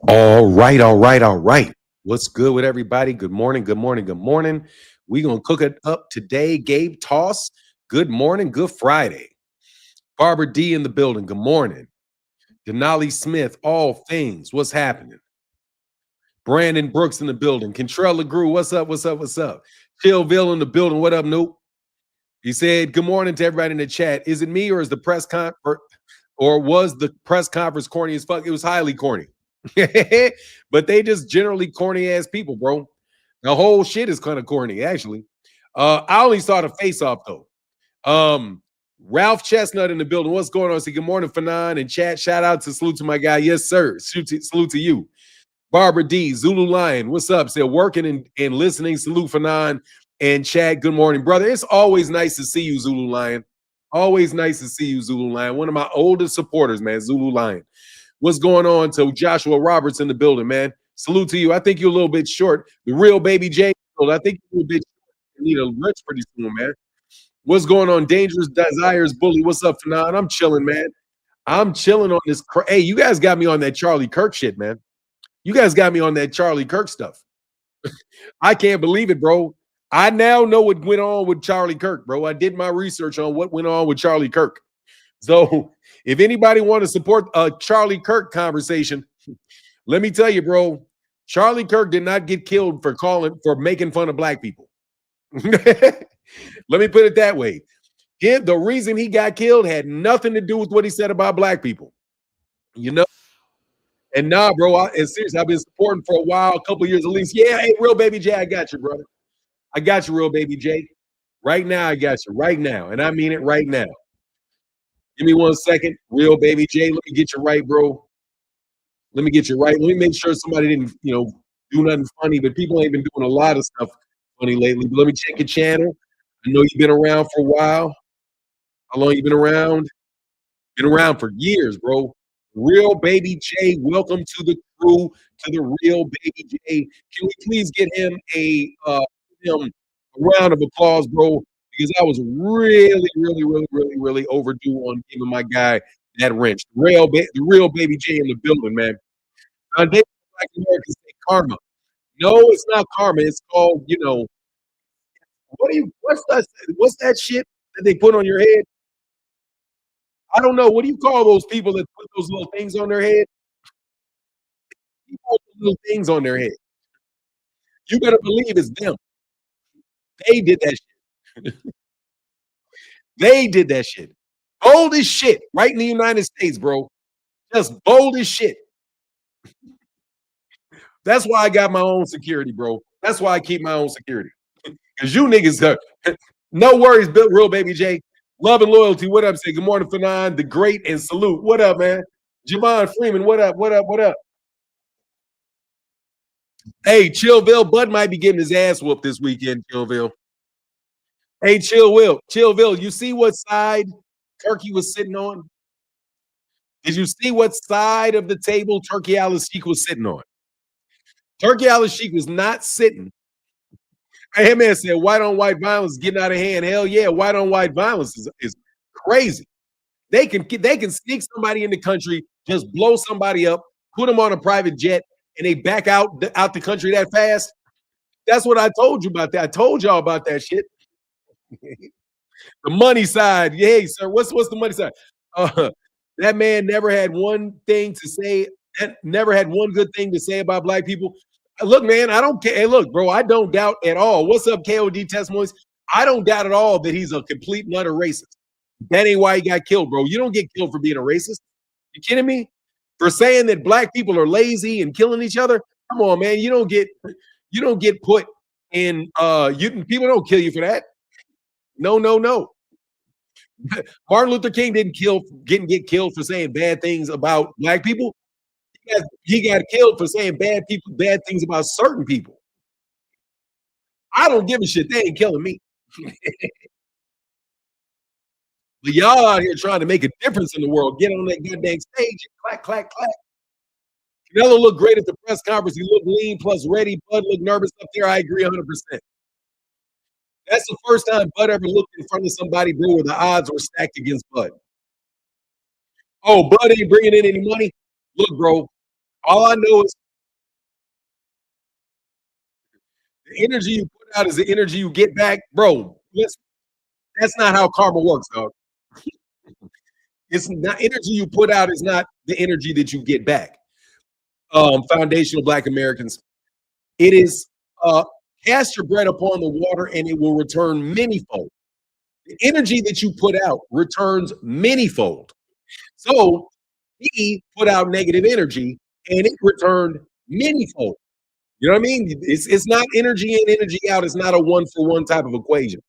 All right, all right, all right. What's good with everybody? Good morning, good morning, good morning. We're going to cook it up today. Gabe Toss, good morning, good Friday. Barbara D in the building, good morning. Denali Smith, all things, what's happening? Brandon Brooks in the building. Kentrell LeGrew, what's up, what's up, what's up? Chillville in the building, what up, Noop? He said, good morning to everybody in the chat. Is it me or is the press conference, or was the press conference corny as fuck? It was highly corny. But they just generally corny ass people, bro. The whole shit is kind of corny, actually. I only saw the face off though. Ralph Chestnut in the building. What's going on? Say good morning, Fanon and chat. Shout out to salute to my guy. Yes, sir. Salute to you. Barbara D, Zulu Lion. What's up? Say working and listening. Salute Fanon and chat. Good morning, brother. It's always nice to see you, Zulu Lion. Always nice to see you, Zulu Lion. One of my oldest supporters, man, Zulu Lion. What's going on to Joshua Roberts in the building, man? Salute to you. I think you're a little bit short. The real baby J. I think you're a little bit short. You need a rich pretty soon, man. What's going on? Dangerous Desires Bully. What's up, Fanon? I'm chilling, man. I'm chilling on this. Hey, you guys got me on that Charlie Kirk shit, man. You guys got me on that Charlie Kirk stuff. I can't believe it, bro. I now know what went on with Charlie Kirk, bro. I did my research on what went on with Charlie Kirk. So if anybody want to support a Charlie Kirk conversation, let me tell you, bro, Charlie Kirk did not get killed for making fun of black people. Let me put it that way. The reason he got killed had nothing to do with what he said about black people. You know? And nah, bro, seriously, I've been supporting for a while, a couple years at least. Yeah, hey, real baby J, I got you, brother. I got you, real baby J. Right now, I got you. Right now. And I mean it right now. Give me 1 second. Real baby J, let me get you right, bro. Let me get you right. Let me make sure somebody didn't, do nothing funny, but people ain't been doing a lot of stuff funny lately. But let me check your channel. I know you've been around for a while. How long you been around? Been around for years, bro. Real baby J, welcome to the crew, to the real baby J. Can we please get him a round of applause, bro? Because I was really overdue on giving my guy that wrench. The real baby J in the building, man. Foundation of Black Americans say karma. No, it's not karma. It's called, what's that shit that they put on your head? I don't know. What do you call those people that put those little things on their head? People put little things on their head. You better believe it's them. They did that shit. They did that shit. Bold as shit, right in the United States, bro. Just bold as shit. That's why I got my own security, bro. That's why I keep my own security. Because you niggas, no worries, real baby J. Love and loyalty. What up? Say good morning, Fanon, the great, and salute. What up, man? Javon Freeman, what up? What up? What up? Hey, Chillville, Bud might be getting his ass whooped this weekend, Chillville. Hey, Chillville, you see what side Turkey was sitting on? Did you see what side of the table Turkey Al-Sheikh was sitting on? Turkey Al-Sheikh was not sitting. Hey, man said white on white violence is getting out of hand. Hell yeah, white on white violence is crazy. They can sneak somebody in the country, just blow somebody up, put them on a private jet, and they back out the country that fast. That's what I told you about that. I told y'all about that shit. The money side. Hey, sir, what's the money side? That man never had one thing to say. Never had one good thing to say about black people. Look, man, I don't care. Hey, look, bro, I don't doubt at all. What's up, KOD Testimonies? I don't doubt at all that he's a complete and utter racist. That ain't why he got killed, bro. You don't get killed for being a racist. You kidding me? For saying that black people are lazy and killing each other? Come on, man. You don't get put in people don't kill you for that. No. Martin Luther King didn't get killed for saying bad things about black people. He got killed for saying bad things about certain people. I don't give a shit. They ain't killing me. But y'all out here trying to make a difference in the world. Get on that goddamn stage and clack, clack, clack. Canelo looked great at the press conference. He looked lean plus ready. Bud looked nervous up there. I agree 100%. That's the first time Bud ever looked in front of somebody, bro, where the odds were stacked against Bud. Oh, Bud ain't bringing in any money? Look, bro, All I know is the energy you put out is the energy you get back, bro. That's not how karma works, dog. It's not energy you put out is not the energy that you get back. Foundational Black Americans, it is uh, cast your bread upon the water and it will return manyfold. The energy that you put out returns manyfold. So he put out negative energy and it returned manyfold. You know what I mean? It's not energy in, energy out. It's not a one for one type of equation.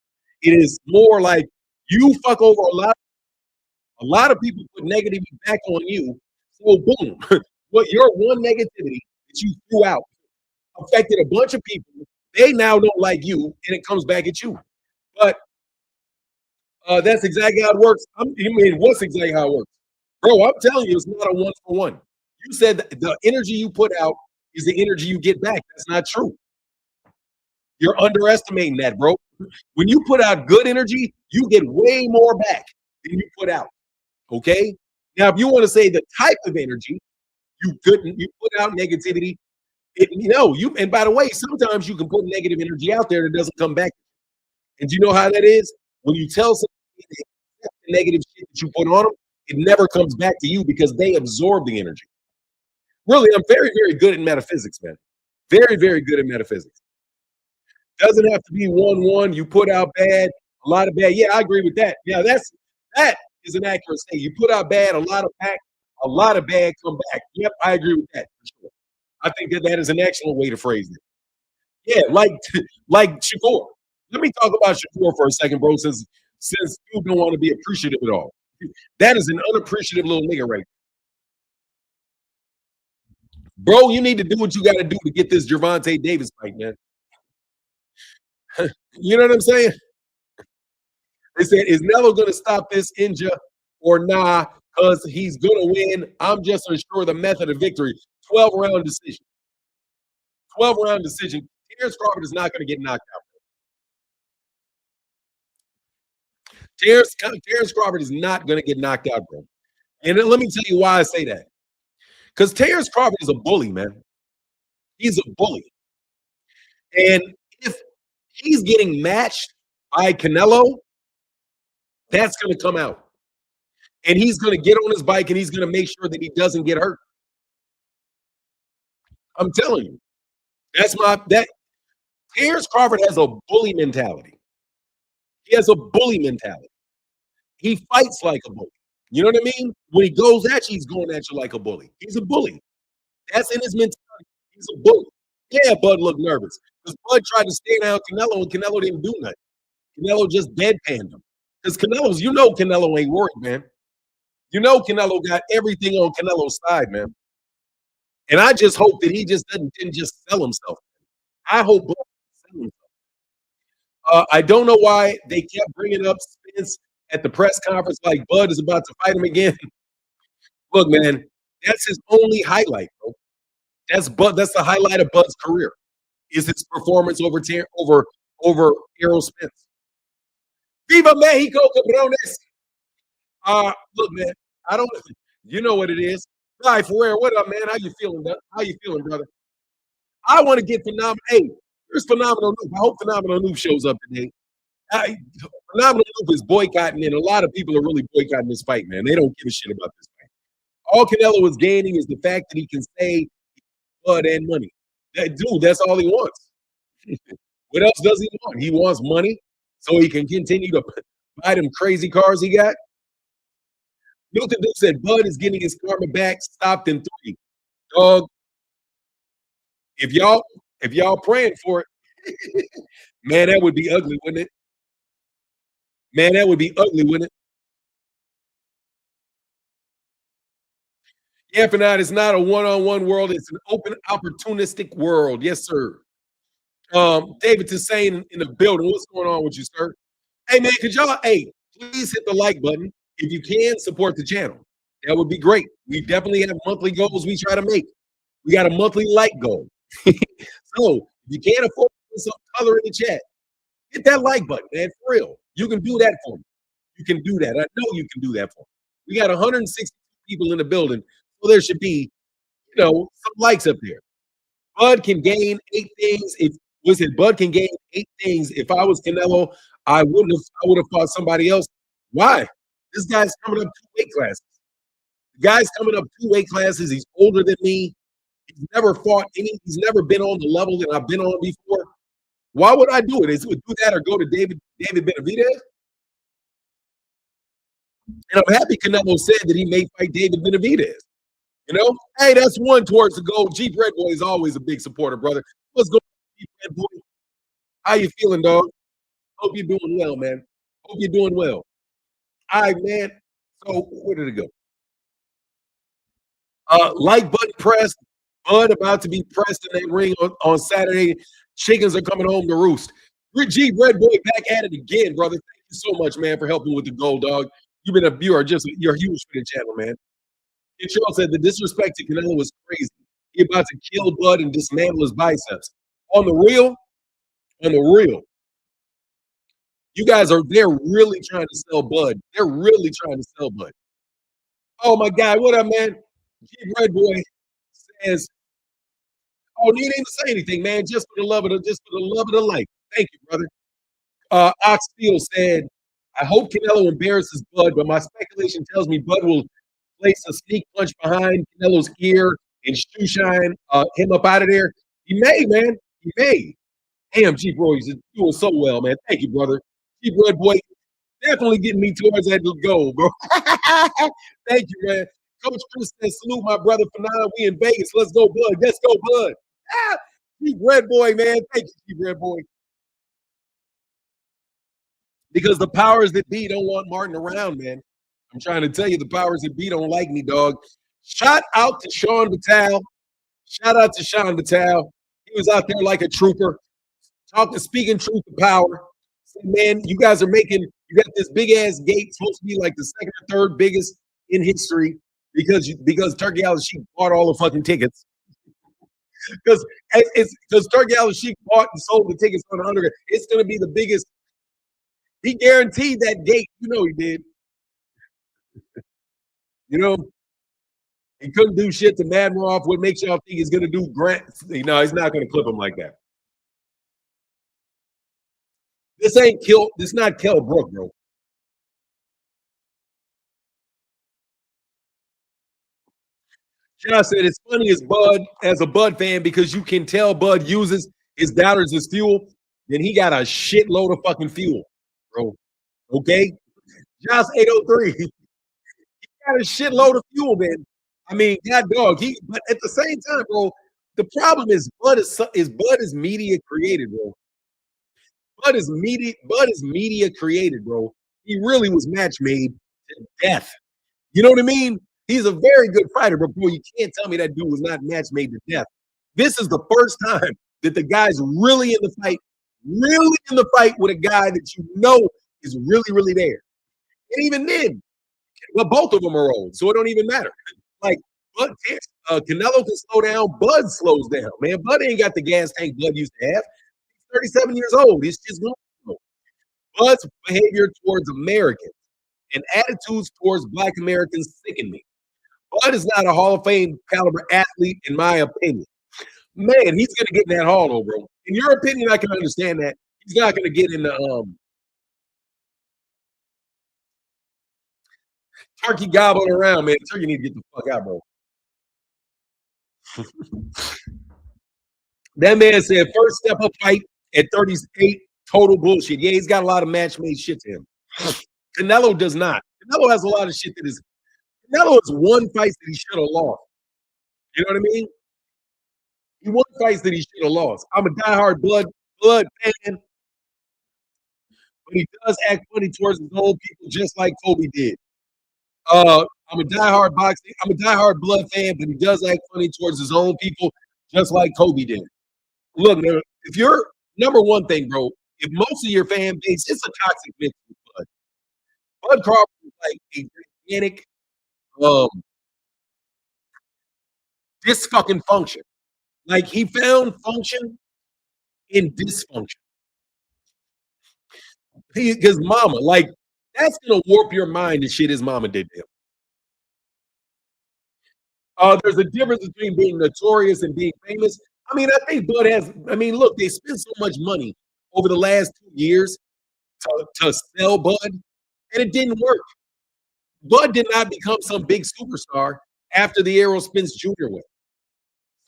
It is more like you fuck over a lot of people put negativity back on you. So boom, what your one negativity that you threw out affected a bunch of people. They now don't like you, and it comes back at you. But that's exactly how it works. You mean what's exactly how it works, bro? I'm telling you, it's not a one for one. You said that the energy you put out is the energy you get back. That's not true. You're underestimating that, bro. When you put out good energy, you get way more back than you put out. Okay. Now, if you want to say the type of energy you put out negativity. You and by the way, sometimes you can put negative energy out there that doesn't come back. And do you know how that is? When you tell somebody they accept the negative shit that you put on them, it never comes back to you because they absorb the energy. Really, I'm very, very good at metaphysics, man. Very, very good at metaphysics. Doesn't have to be 1-1. You put out bad, a lot of bad. Yeah, I agree with that. Yeah, that is an accurate statement. You put out bad, a lot of bad come back. Yep, I agree with that for sure. I think that is an excellent way to phrase it. Yeah, like Shakur. Let me talk about Shakur for a second, bro. Since you don't want to be appreciative at all, that is an unappreciative little nigga right there. Bro. You need to do what you got to do to get this Gervonta Davis fight, man. You know what I'm saying? They said, is Nello going to stop this injury or nah? Because he's going to win. I'm just unsure the method of victory. 12-round decision. 12-round decision. Terence Crawford is not going to get knocked out. Terence Crawford is not going to get knocked out, bro. And let me tell you why I say that. Because Terence Crawford is a bully, man. He's a bully. And if he's getting matched by Canelo, that's going to come out. And he's going to get on his bike and he's going to make sure that he doesn't get hurt. I'm telling you. That Terence Crawford has a bully mentality. He has a bully mentality. He fights like a bully. You know what I mean? When he goes at you, he's going at you like a bully. He's a bully. That's in his mentality. He's a bully. Yeah, Bud looked nervous. Because Bud tried to stay down Canelo, and Canelo didn't do nothing. Canelo just deadpanned him. Because Canelo ain't worried, man. You know Canelo got everything on Canelo's side, man. And I just hope that he just didn't just sell himself. I hope Bud sell himself. I don't know why they kept bringing up Spence at the press conference like Bud is about to fight him again. Look, man, that's his only highlight, bro. That's the highlight of Bud's career. Is his performance over Errol Spence. Viva Mexico, cabrones. Look, man, I don't. You know what it is. Guy Ferrer, what up, man? How you feeling, brother? I want to get phenomenal. Hey, there's Phenomenal Noob. I hope Phenomenal Noob shows up today. Phenomenal Noob is boycotting, and a lot of people are really boycotting this fight, man. They don't give a shit about this fight. All Canelo is gaining is the fact that he can say blood and money. Dude, that's all he wants. What else does he want? He wants money so he can continue to buy them crazy cars he got. Milton Duke said Bud is getting his karma back, stopped in 3. Dog, if y'all praying for it, man, that would be ugly, wouldn't it? Man, that would be ugly, wouldn't it? Yeah, Fanat, it's not a one-on-one world. It's an open, opportunistic world. Yes, sir. David Hussein in the building. What's going on with you, sir? Hey, man, please hit the like button. If you can, support the channel. That would be great. We definitely have monthly goals we try to make. We got a monthly like goal. So if you can't afford some color in the chat, hit that like button, man, for real. You can do that for me. You can do that. I know you can do that for me. We got 160 people in the building, so there should be some likes up there. Bud can gain 8 things. If listen, Bud can gain 8 things. If I was Canelo, I would have fought somebody else. Why? This guy's coming up 2 weight classes. The guy's coming up 2 weight classes. He's older than me. He's never fought he's never been on the level that I've been on before. Why would I do it? Is it would do that or go to David Benavidez? And I'm happy Canelo said that he may fight David Benavidez. Hey, that's one towards the goal. Jeep Red Boy is always a big supporter, brother. Let's go, Jeep Red Boy. How you feeling, dog? Hope you're doing well, man. Hope you're doing well. All right, man. So where did it go? Like button pressed. Bud about to be pressed in that ring on Saturday. Chickens are coming home to roost. Jeep Red Boy back at it again, brother. Thank you so much, man, for helping with the goal, dog. You're huge for the channel, man. Control said the disrespect to Canelo was crazy. He about to kill Bud and dismantle his biceps. On the real, you guys they're really trying to sell Bud. They're really trying to sell Bud. Oh my God, what up, man? G Red Boy says, "Oh, you didn't even say anything, man. Just for the love of the life. Thank you, brother." Ox Steel said, "I hope Canelo embarrasses Bud, but my speculation tells me Bud will place a sneak punch behind Canelo's ear and shoe shine him up out of there. He may, man. He may. Damn, G Bro, he's doing so well, man. Thank you, brother. G Red Boy, definitely getting me towards that goal, bro. Thank you, man. Coach Chris says, salute my brother Finale. We in Vegas. Let's go, Bud. Let's go, Bud. G Red Boy, man. Thank you, G Red Boy. Because the powers that be don't want Martin around, man. I'm trying to tell you, the powers that be don't like me, dog. Shout out to Sean Vitale. Shout out to Sean Vitale. He was out there like a trooper, speaking truth to power. So, man, you guys are you got this big ass gate, supposed to be like the second or third biggest in history because Turkey Al Sheik bought all the fucking tickets. Because Turkey Al Sheik bought and sold the tickets on the underground. It's going to be the biggest. He guaranteed that gate. He did. He couldn't do shit to Madroff. What makes y'all think he's going to do Grant? No, he's not going to clip him like that. This ain't This not Kell Brook, bro. Josh said it's funny as a Bud fan because you can tell Bud uses his doubters as fuel. Then he got a shitload of fucking fuel, bro. Okay, Josh 803. He got a shitload of fuel, man. I mean, God dog. But at the same time, bro, the problem is Bud is media created, bro. Bud is media created, bro. He really was match made to death. You know what I mean? He's a very good fighter, but bro, you can't tell me that dude was not match made to death. This is the first time that the guy's really in the fight with a guy that is really, really there. And even then, well, both of them are old, so it don't even matter. Like, Canelo can slow down, Bud slows down, man. Bud ain't got the gas tank Bud used to have. He's 37 years old. It's just normal. Bud's behavior towards Americans and attitudes towards Black Americans sicken me. Bud is not a Hall of Fame caliber athlete, in my opinion. Man, he's going to get in that Hall, though, bro. In your opinion, I can understand that. He's not going to get in the turkey gobbling around, man. Turkey need to get the fuck out, bro. That man said first step up fight at 38, total bullshit. Yeah, he's got a lot of match-made shit to him. Canelo does not. Canelo has a lot of shit that is. Canelo has won fights that he should have lost. You know what I mean? He won fights that he should have lost. I'm a diehard Blood fan, but he does act funny towards his own people, just like Kobe did. I'm a diehard Blood fan, but he does act funny towards his own people, just like Kobe did. Look, man, if you're number one thing, bro, if most of your fan base, it's a toxic mix with Bud. Bud Crawford is like a gigantic function. Like he found function in dysfunction. His mama, like that's gonna warp your mind. The shit his mama did to him. There's a difference between being notorious and being famous. I mean, I think Bud has. I mean, look, they spent so much money over the last 2 years to sell Bud, and it didn't work. Bud did not become some big superstar after the Errol Spence Jr. went.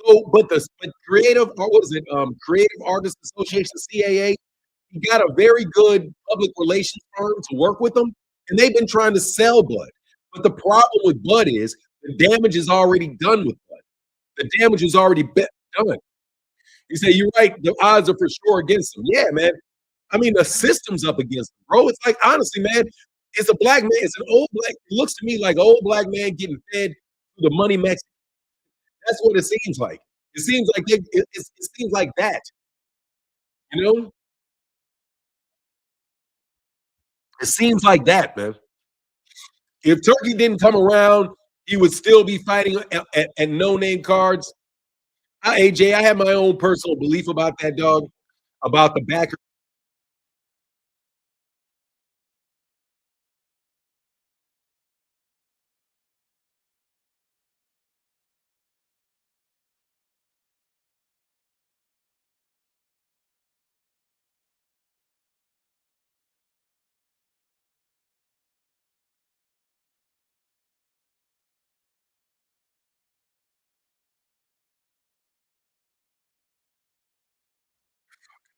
So, but creative, or what is it? Creative Artists Association (CAA). He got a very good public relations firm to work with them, and they've been trying to sell Bud. But the problem with Bud is the damage is already done with Bud. The damage was already done. You say you're right. The odds are for sure against him. Yeah, man. I mean, the system's up against him, bro. It's like honestly, man, it's a black man. It's an old black. It looks to me like an old black man getting fed through the money Mexican. That's what it seems like. It seems like it seems like that. You know, it seems like that, man. If Turkey didn't come around, he would still be fighting at no name cards. AJ, I have my own personal belief about that dog, about the backer.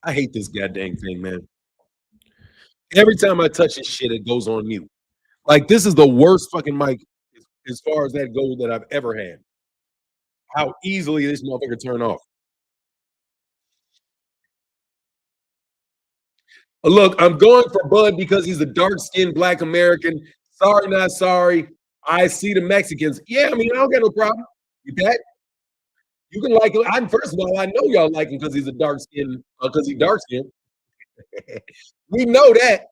I hate this goddamn thing, man. Every time I touch this shit, it goes on mute. Like this is the worst fucking mic as far as that goes that I've ever had. How easily this motherfucker turn off. Look, I'm going for Bud because he's a dark-skinned black American. Sorry, not sorry. I see the Mexicans. Yeah, I mean, I don't got no problem with that. You can like him. I'm first of all, I know y'all like him because he's a dark skin, because he's dark skinned. We know that.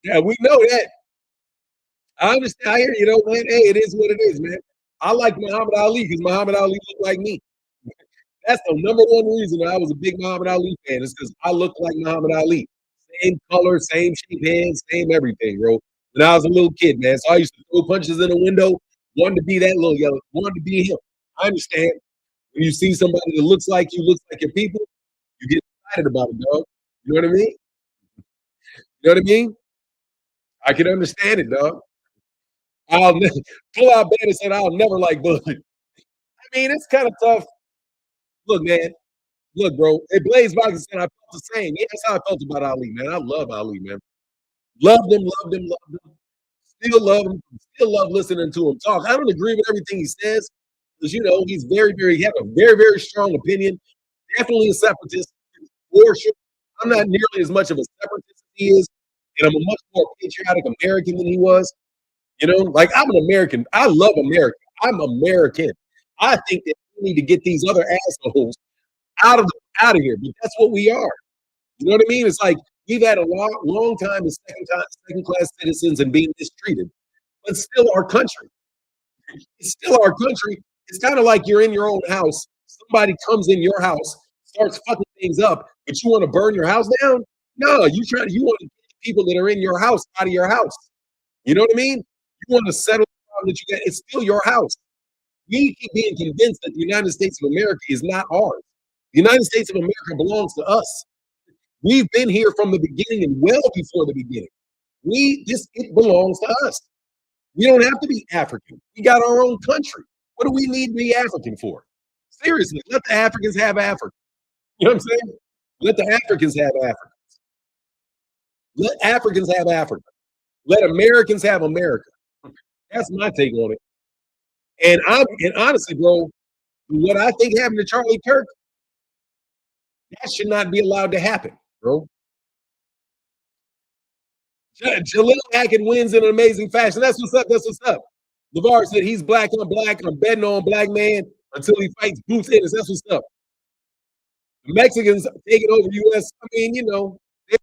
Yeah, we know that. I understand. I hear you, though, man. Hey, it is what it is, man. I like Muhammad Ali because Muhammad Ali looked like me. That's the number one reason I was a big Muhammad Ali fan is because I look like Muhammad Ali. Same color, same shape hands, same everything, bro. When I was a little kid, man. So I used to throw punches in the window, wanted to be that little yellow, wanted to be him. I understand. When you see somebody that looks like you, looks like your people, you get excited about it, dog. You know what I mean? You know what I mean? I can understand it, dog. I'll pull out bad and said I'll never like Bud. I mean, it's kind of tough. Look, man. Look, bro. Hey, Blaze Boxing said I felt the same. Yeah, that's how I felt about Ali, man. I love Ali, man. Loved him, loved him, loved him. Still love him. Still love listening to him talk. I don't agree with everything he says because you know he's he has a very, very strong opinion. Definitely a separatist for sure. I'm not nearly as much of a separatist as he is, and I'm a much more patriotic American than he was. You know, like I'm an American. I love America. I'm American. I think that we need to get these other assholes out of here. But that's what we are. You know what I mean? It's like we've had a long time as second class citizens and being mistreated, but still our country. It's still our country. It's kind of like you're in your own house. Somebody comes in your house, starts fucking things up, but you want to burn your house down? No, you want to get the people that are in your house out of your house. You know what I mean? You want to settle the problem that you got. It's still your house. We keep being convinced that the United States of America is not ours. The United States of America belongs to us. We've been here from the beginning and well before the beginning. It belongs to us. We don't have to be African. We got our own country. What do we need to be African for? Seriously, let the Africans have Africa. You know what I'm saying? Let the Africans have Africa. Let Africans have Africa. Let Americans have America. That's my take on it. And honestly, bro, what I think happened to Charlie Kirk, that should not be allowed to happen, bro. Jalil Hackett wins in an amazing fashion. That's what's up. That's what's up. LeVar said he's black on black. I'm betting on black man until he fights Boots Ennis. That's what's up. The Mexicans taking over U.S. I mean, you know, they're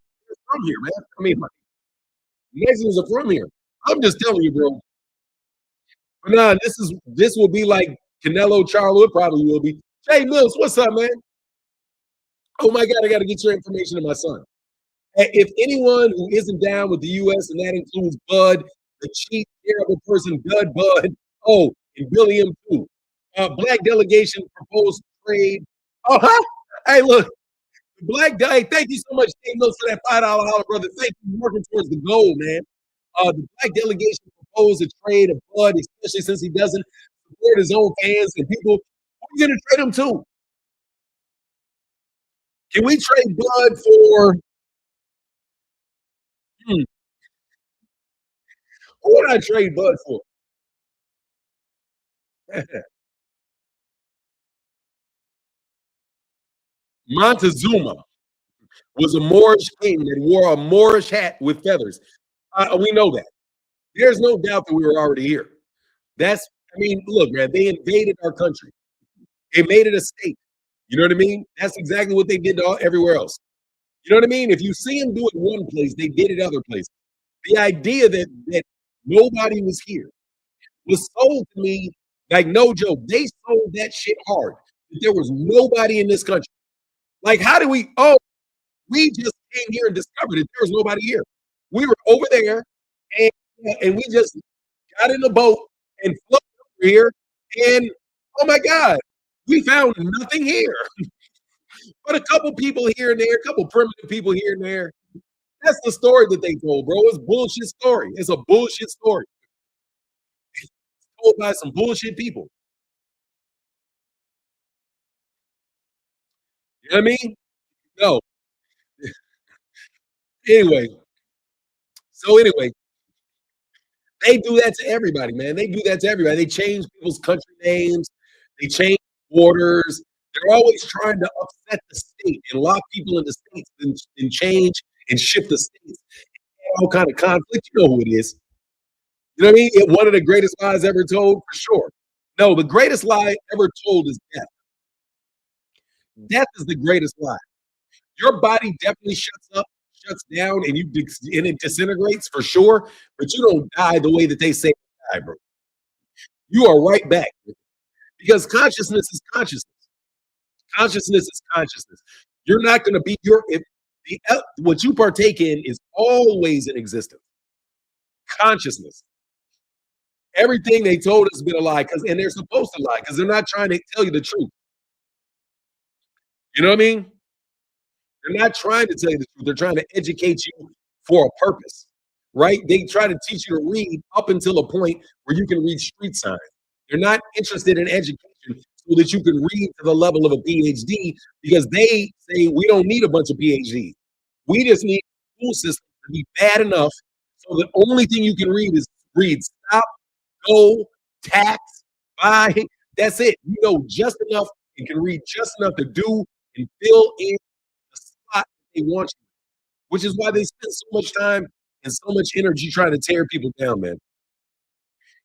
from here, man. I mean, Mexicans are from here. I'm just telling you, bro. But nah, this will be like Canelo Charlo. It probably will be. Jay Mills, what's up, man? Oh my God, I got to get your information to my son. If anyone who isn't down with the U.S. and that includes Bud, the Chief, terrible person, Dud Bud. Oh, and Billy M. too. Black delegation proposed trade. Oh, huh? Hey, look, the black guy. Thank you so much, Dave Mills, for that $5 holler, brother. Thank you for working towards the goal, man. The black delegation proposed a trade of Bud, especially since he doesn't support his own fans and people. Who are you going to trade him to? Can we trade Bud for? Hmm, who would I trade Bud for? Montezuma was a Moorish king that wore a Moorish hat with feathers. We know that. There's no doubt that we were already here. That's, I mean, look, man, they invaded our country. They made it a state. You know what I mean? That's exactly what they did to everywhere else. You know what I mean? If you see them do it one place, they did it other places. The idea that nobody was here was sold to me like no joke. They sold that shit hard. That there was nobody in this country. Like, how do we? Oh, we just came here and discovered that there was nobody here. We were over there, and we just got in the boat and floated over here, and oh my God, we found nothing here. But a couple people here and there, a couple primitive people here and there. That's the story that they told, bro. It's a bullshit story. It's a bullshit story told by some bullshit people. You know what I mean? No. Anyway, anyway, they do that to everybody, man. They do that to everybody. They change people's country names. They change borders. They're always trying to upset the state and lock people in the states and change and shift the states. All kind of conflict. You know who it is. You know what I mean? One of the greatest lies ever told, for sure. No, the greatest lie ever told is death. Death is the greatest lie. Your body definitely shuts up, shuts down, and and it disintegrates for sure. But you don't die the way that they say you die, bro. You are right back because consciousness is consciousness. Consciousness is consciousness. You're not going to be your if the what you partake in is always in existence. Consciousness. Everything they told us has been a lie, and they're supposed to lie because they're not trying to tell you the truth. You know what I mean? They're not trying to tell you the truth. They're trying to educate you for a purpose, right? They try to teach you to read up until a point where you can read street signs. They're not interested in education so that you can read to the level of a PhD because they say we don't need a bunch of PhDs. We just need a school system to be bad enough so the only thing you can read is read stop, go, tax, buy. That's it. You know just enough and can read just enough to do and fill in the spot they want you, which is why they spend so much time and so much energy trying to tear people down, man.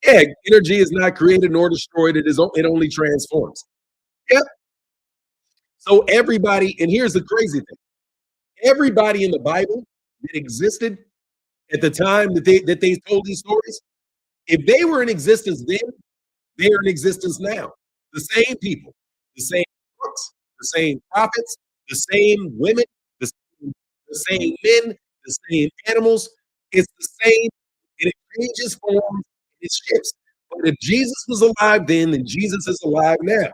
Yeah, energy is not created nor destroyed. It only transforms. Yep. So everybody, and here's the crazy thing: everybody in the Bible that existed at the time that they told these stories, if they were in existence then, they are in existence now. The same people, the same books, the same prophets, the same women, the same men, the same animals. It's the same, and it changes forms, it shifts. But if Jesus was alive then Jesus is alive now.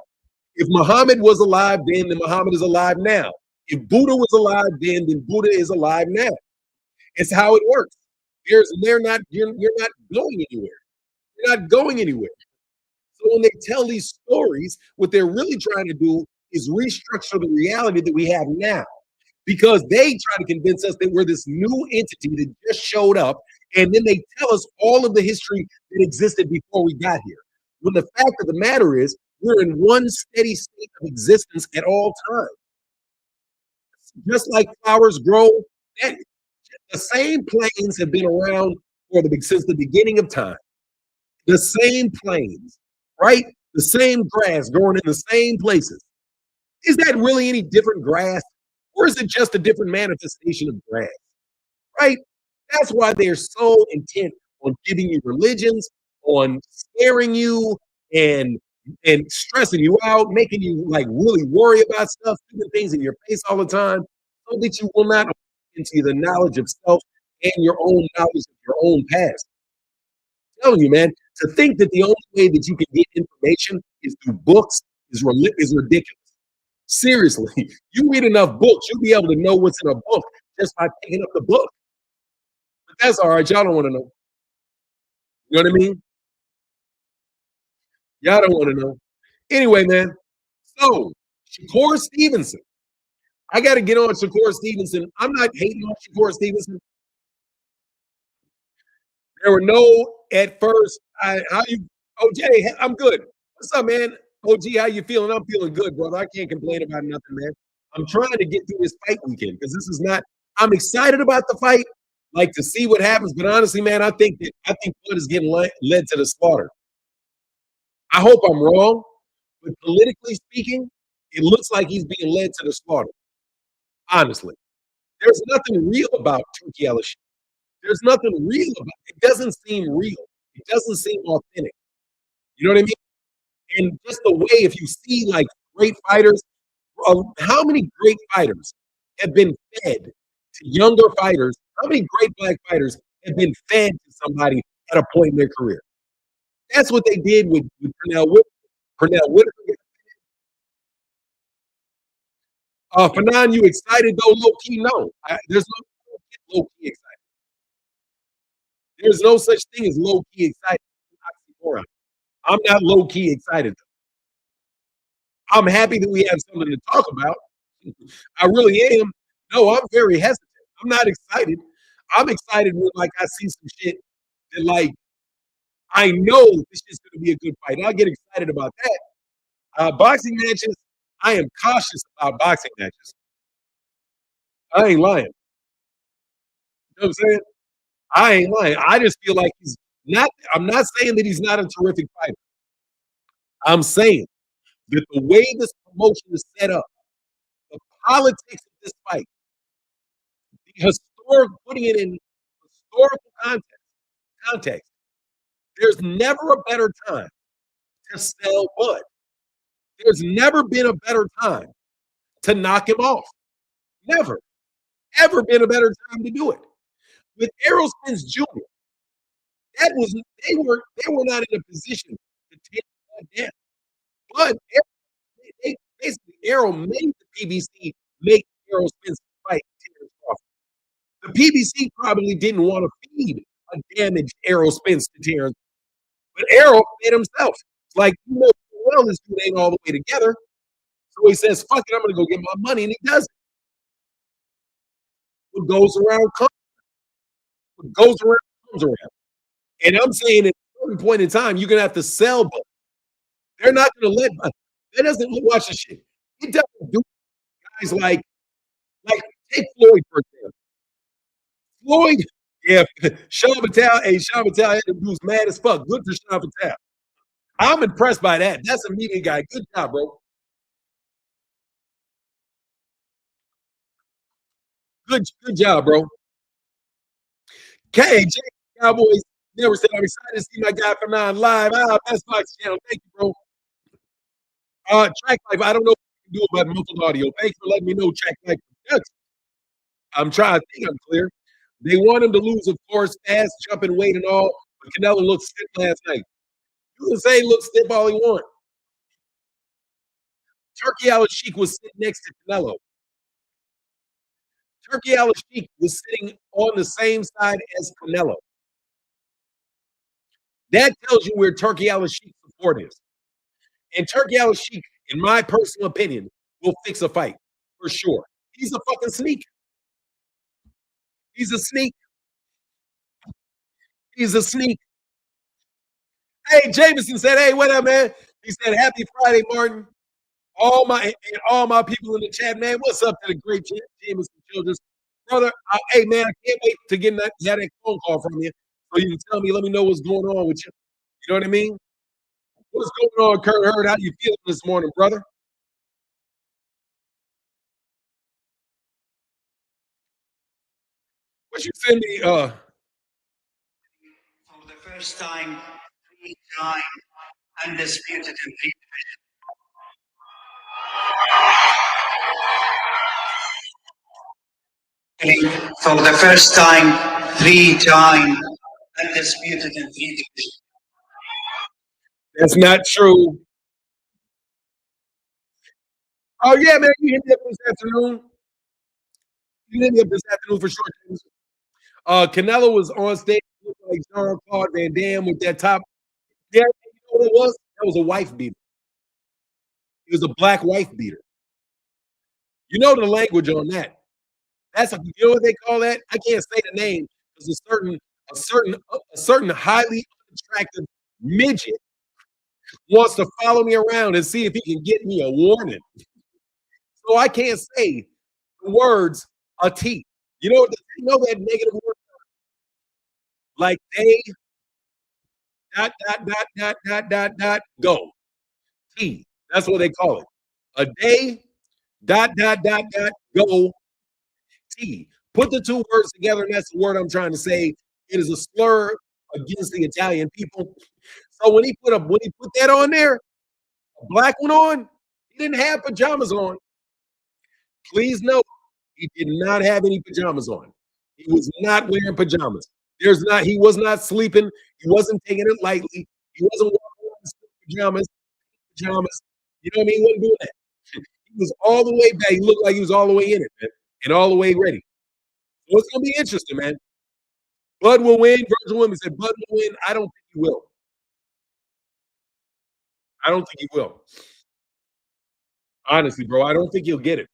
If Muhammad was alive then Muhammad is alive now. If Buddha was alive then Buddha is alive now. It's how it works. You're not going anywhere. You're not going anywhere. So when they tell these stories, what they're really trying to do is restructure the reality that we have now. Because they try to convince us that we're this new entity that just showed up, and then they tell us all of the history that existed before we got here. When the fact of the matter is, we're in one steady state of existence at all times. Just like flowers grow, the same plains have been around since the beginning of time. The same plains, right? The same grass growing in the same places. Is that really any different grass? Or is it just a different manifestation of grass? Right? That's why they're so intent on giving you religions, on scaring you and stressing you out, making you like really worry about stuff, putting things in your face all the time, so that you will not into the knowledge of self and your own knowledge of your own past. telling you, man, to think that the only way that you can get information is through books is ridiculous. Seriously, you read enough books, you'll be able to know what's in a book just by picking up the book. But that's all right. Y'all don't want to know. You know what I mean? Y'all don't want to know. Anyway, man. So Shakur Stevenson. I got to get on Shakur Stevenson. I'm not hating on Shakur Stevenson. There were no at first. How you? OJ, I'm good. What's up, man? OG, how you feeling? I'm feeling good, brother. I can't complain about nothing, man. I'm trying to get through this fight weekend because this is not. I'm excited about the fight, like to see what happens. But honestly, man, I think blood is getting led to the slaughter. I hope I'm wrong, but politically speaking, it looks like he's being led to the slaughter. Honestly, there's nothing real about Turkey LSU. There's nothing real about it. It doesn't seem real. It doesn't seem authentic. You know what I mean? And just the way, if you see like great fighters, how many great fighters have been fed to younger fighters? How many great black fighters have been fed to somebody at a point in their career? That's what they did with Pernell Whitaker. Fanon, you excited though? Low key, no. There's no low key excited. There's no such thing as low key excited. I'm not low key excited. I'm happy that we have something to talk about. I really am. No, I'm very hesitant. I'm not excited. I'm excited when like I see some shit that like I know this is going to be a good fight. I'll get excited about that. Boxing matches, I am cautious about boxing matches. I ain't lying. You know what I'm saying? I ain't lying. I just feel like he's not. I'm not saying that he's not a terrific fighter. I'm saying that the way this promotion is set up, the politics of this fight, the putting it in historical context, there's never a better time to sell Bud. There's never been a better time to knock him off. Never, ever been a better time to do it. With Errol Spence Jr., that was they were not in a position to take that down. But basically Errol made the PBC make Errol Spence fight Terence Crawford. The PBC probably didn't want to feed a damaged Errol Spence to Terence, but Errol fed himself. It's like, well, this dude ain't all the way together. So he says, fuck it, I'm going to go get my money, and he does it. What goes around comes. What goes around comes around. And I'm saying at a certain point in time, you're going to have to sell Bud. They're not going to let Bud. That doesn't watch the shit. It doesn't do guys like take Floyd, for example. Floyd, yeah, Sean Patel, Sean Patel had them dudes mad as fuck. Good for Sean Patel. I'm impressed by that. That's a media guy. Good job, bro. Good job, bro. KJ Cowboys never said I'm excited to see my guy from Nine Live. Best Box Channel. Thank you, bro. Track Life. I don't know what you can do about muffled audio. Thanks for letting me know, Track Life. I'm trying to think I'm clear. They want him to lose, of course, fast, jumping weight and all. But Canelo looked stiff last night. You can say he looked stiff all he want. Turkey Al-Sheikh was sitting next to Canelo. Turkey Al-Sheikh was sitting on the same side as Canelo. That tells you where Turkey Al-Sheikh's support is. And Turkey Al-Sheikh, in my personal opinion, will fix a fight for sure. He's a fucking sneak. He's a sneak. He's a sneak. Hey, Jameson said, "Hey, what up, man?" He said, "Happy Friday, Martin." All my people in the chat, man. What's up to the great Jameson Childress, brother? Hey, man, I can't wait to get that phone call from you so you can tell me, let me know what's going on with you. You know what I mean? What's going on, Kurt Hurd? How you feeling this morning, brother? What you send me? For the first time, 3-time undisputed in for the first time, 3-time undisputed in 3 divisions. That's not true. Oh yeah, man, you hit me up this afternoon. You hit me up this afternoon for sure, James. Canelo was on stage like Jean-Claude Van Damme with that top. Yeah, you know what it was? That was a wife beater. It was a black wife beater. You know the language on that. That's you know what they call that? I can't say the name because a certain highly attractive midget wants to follow me around and see if he can get me a warning. So I can't say the words a T. You know that negative word like they go. T. That's what they call it. A day go T. Put the two words together, and that's the word I'm trying to say. It is a slur against the Italian people. So when he put that on there, a black one on, he didn't have pajamas on. Please note, he did not have any pajamas on. He was not wearing pajamas. He was not sleeping. He wasn't taking it lightly. He wasn't walking around in pajamas. You know what I mean? He wasn't doing that. He was all the way back. He looked like he was all the way in it, man, and all the way ready. So it's gonna be interesting, man. Bud will win. Virgil Williams said Bud will win. I don't think he will. I don't think he will. Honestly, bro, I don't think he'll get it.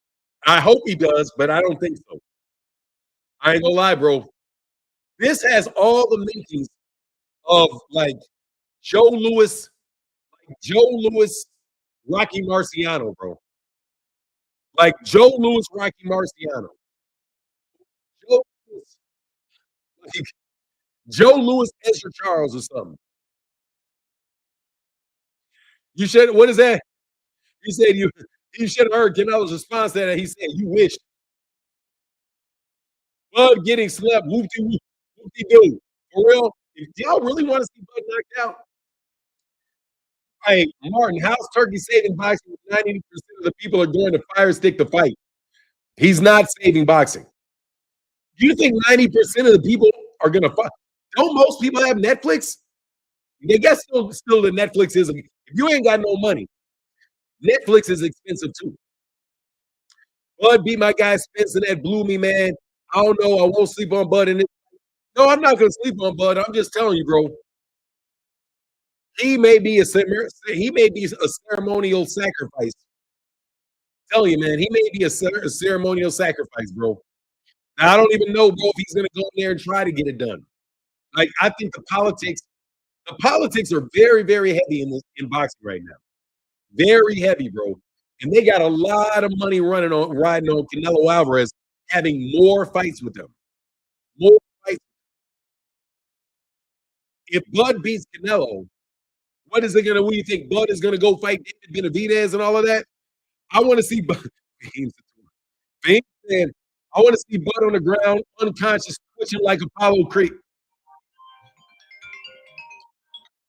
I hope he does, but I don't think so. I ain't gonna lie, bro. This has all the makings of like Joe Louis, Rocky Marciano, bro. Like Joe Louis, Rocky Marciano. Joe Louis, like Joe Louis, Ezra Charles, or something. You should. What is that? He said you. You should have heard Canelo's response to that. He said, "You wish." Bud getting slept. Whoopty doo. For real. If y'all really want to see Bud knocked out, hey, Martin, how's Turkey saving boxing with 90% of the people are going to fire stick to fight? He's not saving boxing. Do you think 90% of the people are going to fight? Don't most people have Netflix? I guess still the Netflix is. If you ain't got no money, Netflix is expensive too. Bud beat my guy Spencer. That blew me, man. I don't know. I won't sleep on Bud in it. No, I'm not gonna sleep on Bud. I'm just telling you, bro. He may be a ceremonial sacrifice. I'm telling you, man, he may be a ceremonial sacrifice, bro. Now, I don't even know, bro, if he's gonna go in there and try to get it done. Like I think the politics are very, very heavy in boxing right now. Very heavy, bro. And they got a lot of money riding on Canelo Alvarez having more fights with them. More fights. If Bud beats Canelo, what do you think? Bud is gonna go fight David Benavidez and all of that? I want to see Bud. Fames said, I want to see Bud on the ground, unconscious, twitching like Apollo Creek.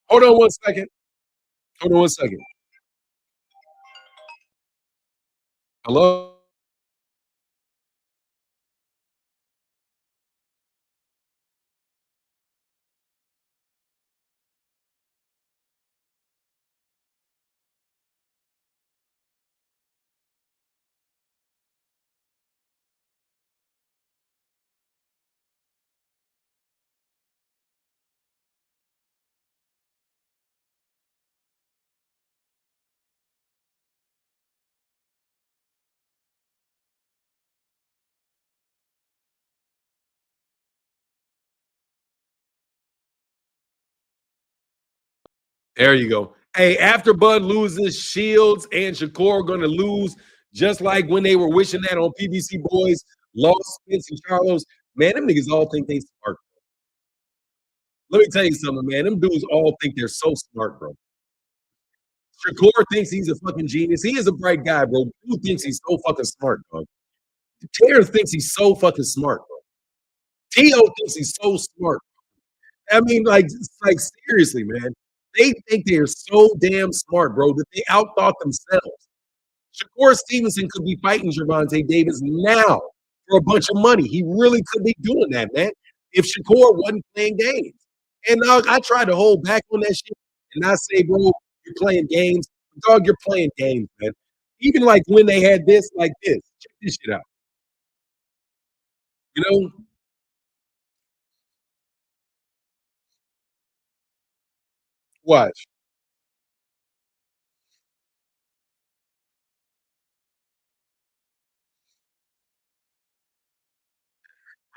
Hold on one second. Hold on one second. Hello? There you go. Hey, after Bud loses, Shields and Shakur are going to lose, just like when they were wishing that on PBC Boys, lost Spence and Charlos. Man, them niggas all think they smart. Let me tell you something, man. Them dudes all think they're so smart, bro. Shakur thinks he's a fucking genius. He is a bright guy, bro. Dude thinks he's so fucking smart, bro. Terence thinks he's so fucking smart, bro. Tio thinks he's so smart. I mean, like seriously, man. They think they're so damn smart, bro, that they outthought themselves. Shakur Stevenson could be fighting Gervonta Davis now for a bunch of money. He really could be doing that, man. If Shakur wasn't playing games, And I tried to hold back on that shit and not say, bro, you're playing games. Dog, you're playing games, man. Even like when they had this, like this. Check this shit out. You know, watch.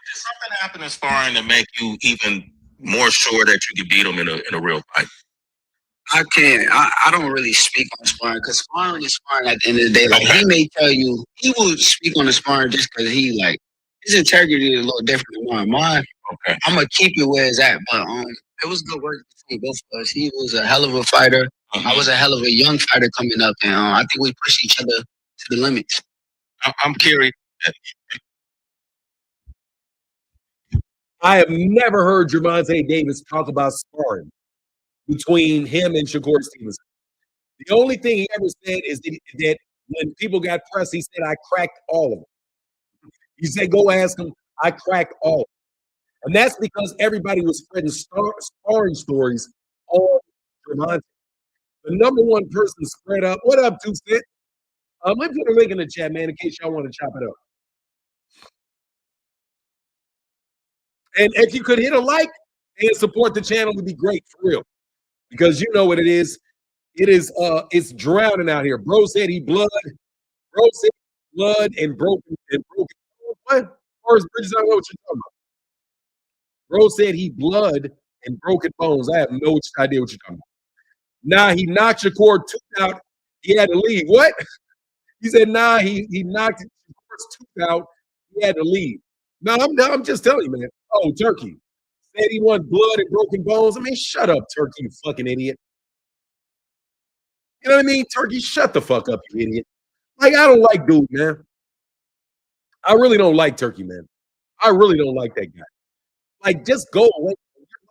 Did something happen in sparring to make you even more sure that you could beat him in a real fight? I can't. I don't really speak on sparring because sparring is sparring at the end of the day. Like he may tell you he will speak on the sparring just because he like his integrity is a little different than mine. Mine, okay. I'm gonna keep it where it's at, but it was good work between both of us. He was a hell of a fighter. I was a hell of a young fighter coming up, and I think we pushed each other to the limits. I'm curious. I have never heard Gervonta Davis talk about sparring between him and Shakur Stevenson. The only thing he ever said is that when people got pressed, he said, I cracked all of them. He said, go ask him, I cracked all of them. And that's because everybody was spreading sparring stories on Gervonta. The number one person spread up. What up, Two Cent? Let me put a link in the chat, man, in case y'all want to chop it up. And if you could hit a like and support the channel, would be great for real. Because you know what it is. It's drowning out here. Bro said he blood. Bro said blood and broken. What? First Bridges, I don't know what you're talking about. Bro said he blood and broken bones. I have no idea what you're talking about. Nah, he knocked Shakur tooth out. He had to leave. What? He said, nah, he knocked Shakur's tooth out. He had to leave. No, I'm just telling you, man. Oh, Turkey. Said he wanted blood and broken bones. I mean, shut up, Turkey, you fucking idiot. You know what I mean? Turkey, shut the fuck up, you idiot. Like, I don't like dude, man. I really don't like Turkey, man. I really don't like that guy. Like, just go away.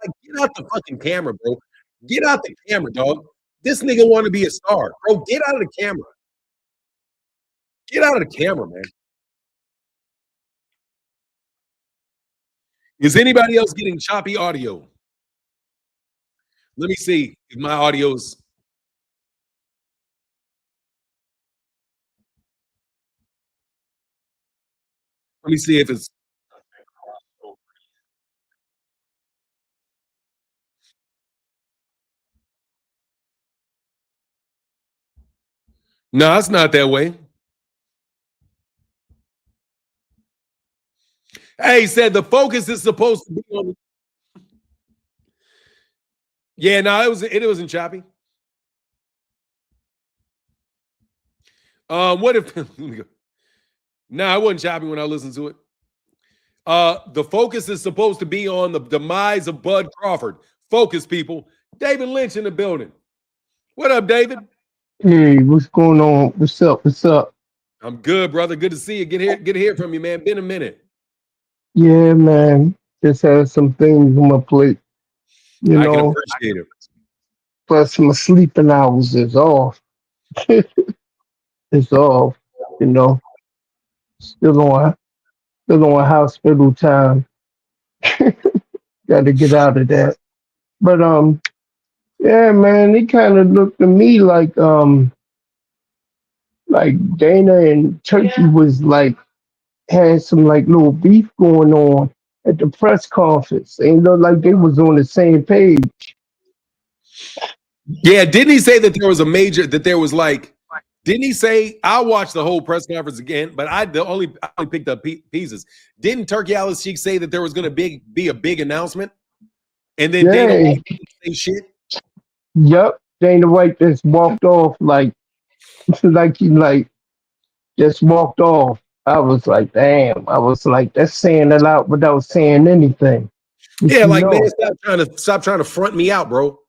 Like, get out the fucking camera, bro. Get out the camera, dog. This nigga want to be a star. Bro, get out of the camera. Get out of the camera, man. Is anybody else getting choppy audio? Let me see if my audio's. Let me see if it's. No, it's not that way. Hey, he said the focus is supposed to be on. Yeah, no, it wasn't choppy. What if? No, I wasn't choppy when I listened to it. The focus is supposed to be on the demise of Bud Crawford. Focus, people. David Lynch in the building. What up, David? Hey, what's going on? What's up? What's up? I'm good, brother. Good to see you. Get to hear from you, man. Been a minute. Yeah, man. Just had some things on my plate, you I can know. appreciate it. Plus, my sleeping hours is off. It's off, you know. Still on, still on hospital time. Got to get out of that. But yeah, man. It kind of looked to me like Dana and Turkey was like had some like little beef going on at the press conference. And looked like they was on the same page. Yeah, didn't he say that there was a major that there was like? Didn't he say I'll watch the whole press conference again? But I only picked up pieces. Didn't Turkey Alice Cheek say that there was going to be a big announcement, and then Dana Yeah. White didn't say shit? Yep. Dana White just walked off like he like just walked off. I was like, damn. I was like, that's saying a lot without saying anything. But Yeah, you like man, know. stop trying to front me out, bro.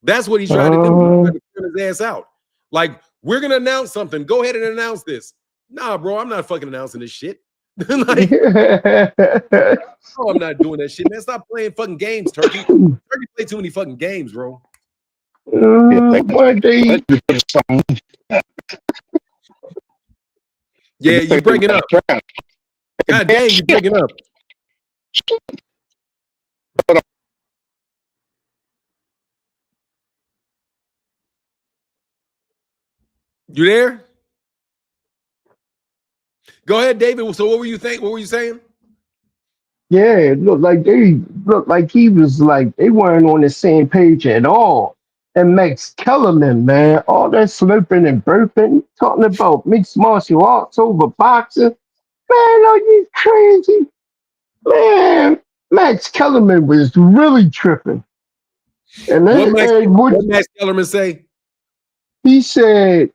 That's what he's trying to do. He's Uh, trying to front his ass out. Like we're gonna announce something. Go ahead and announce this. Nah, bro, I'm not fucking announcing this shit. Like, oh, I'm not doing that shit, man. Stop playing fucking games, Turkey. Turkey play too many fucking games, bro. one day. Yeah, you're breaking up. God dang, you're breaking up. You there? Go ahead, David. So what were you think? What were you saying? Yeah, it looked like he was like they weren't on the same page at all. And Max Kellerman, man, all that slurping and burping, talking about mixed martial arts over boxing. Man, are you crazy? Man, Max Kellerman was really tripping. And What then, Max, and what what Max Kellerman say? he said,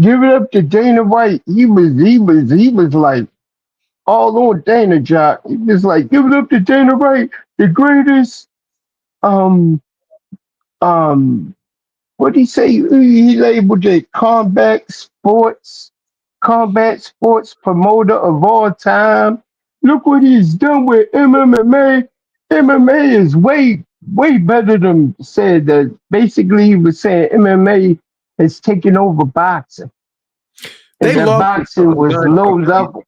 give it up to Dana White. He was like all on Dana Jock. He was like, give it up to Dana White, the greatest um um what did he say? He labeled it combat sports promoter of all time. Look what he's done with MMA. MMA is way better than said that. Basically, he was saying MMA has taken over boxing, and They that lost their boxing fucking was low contract. level.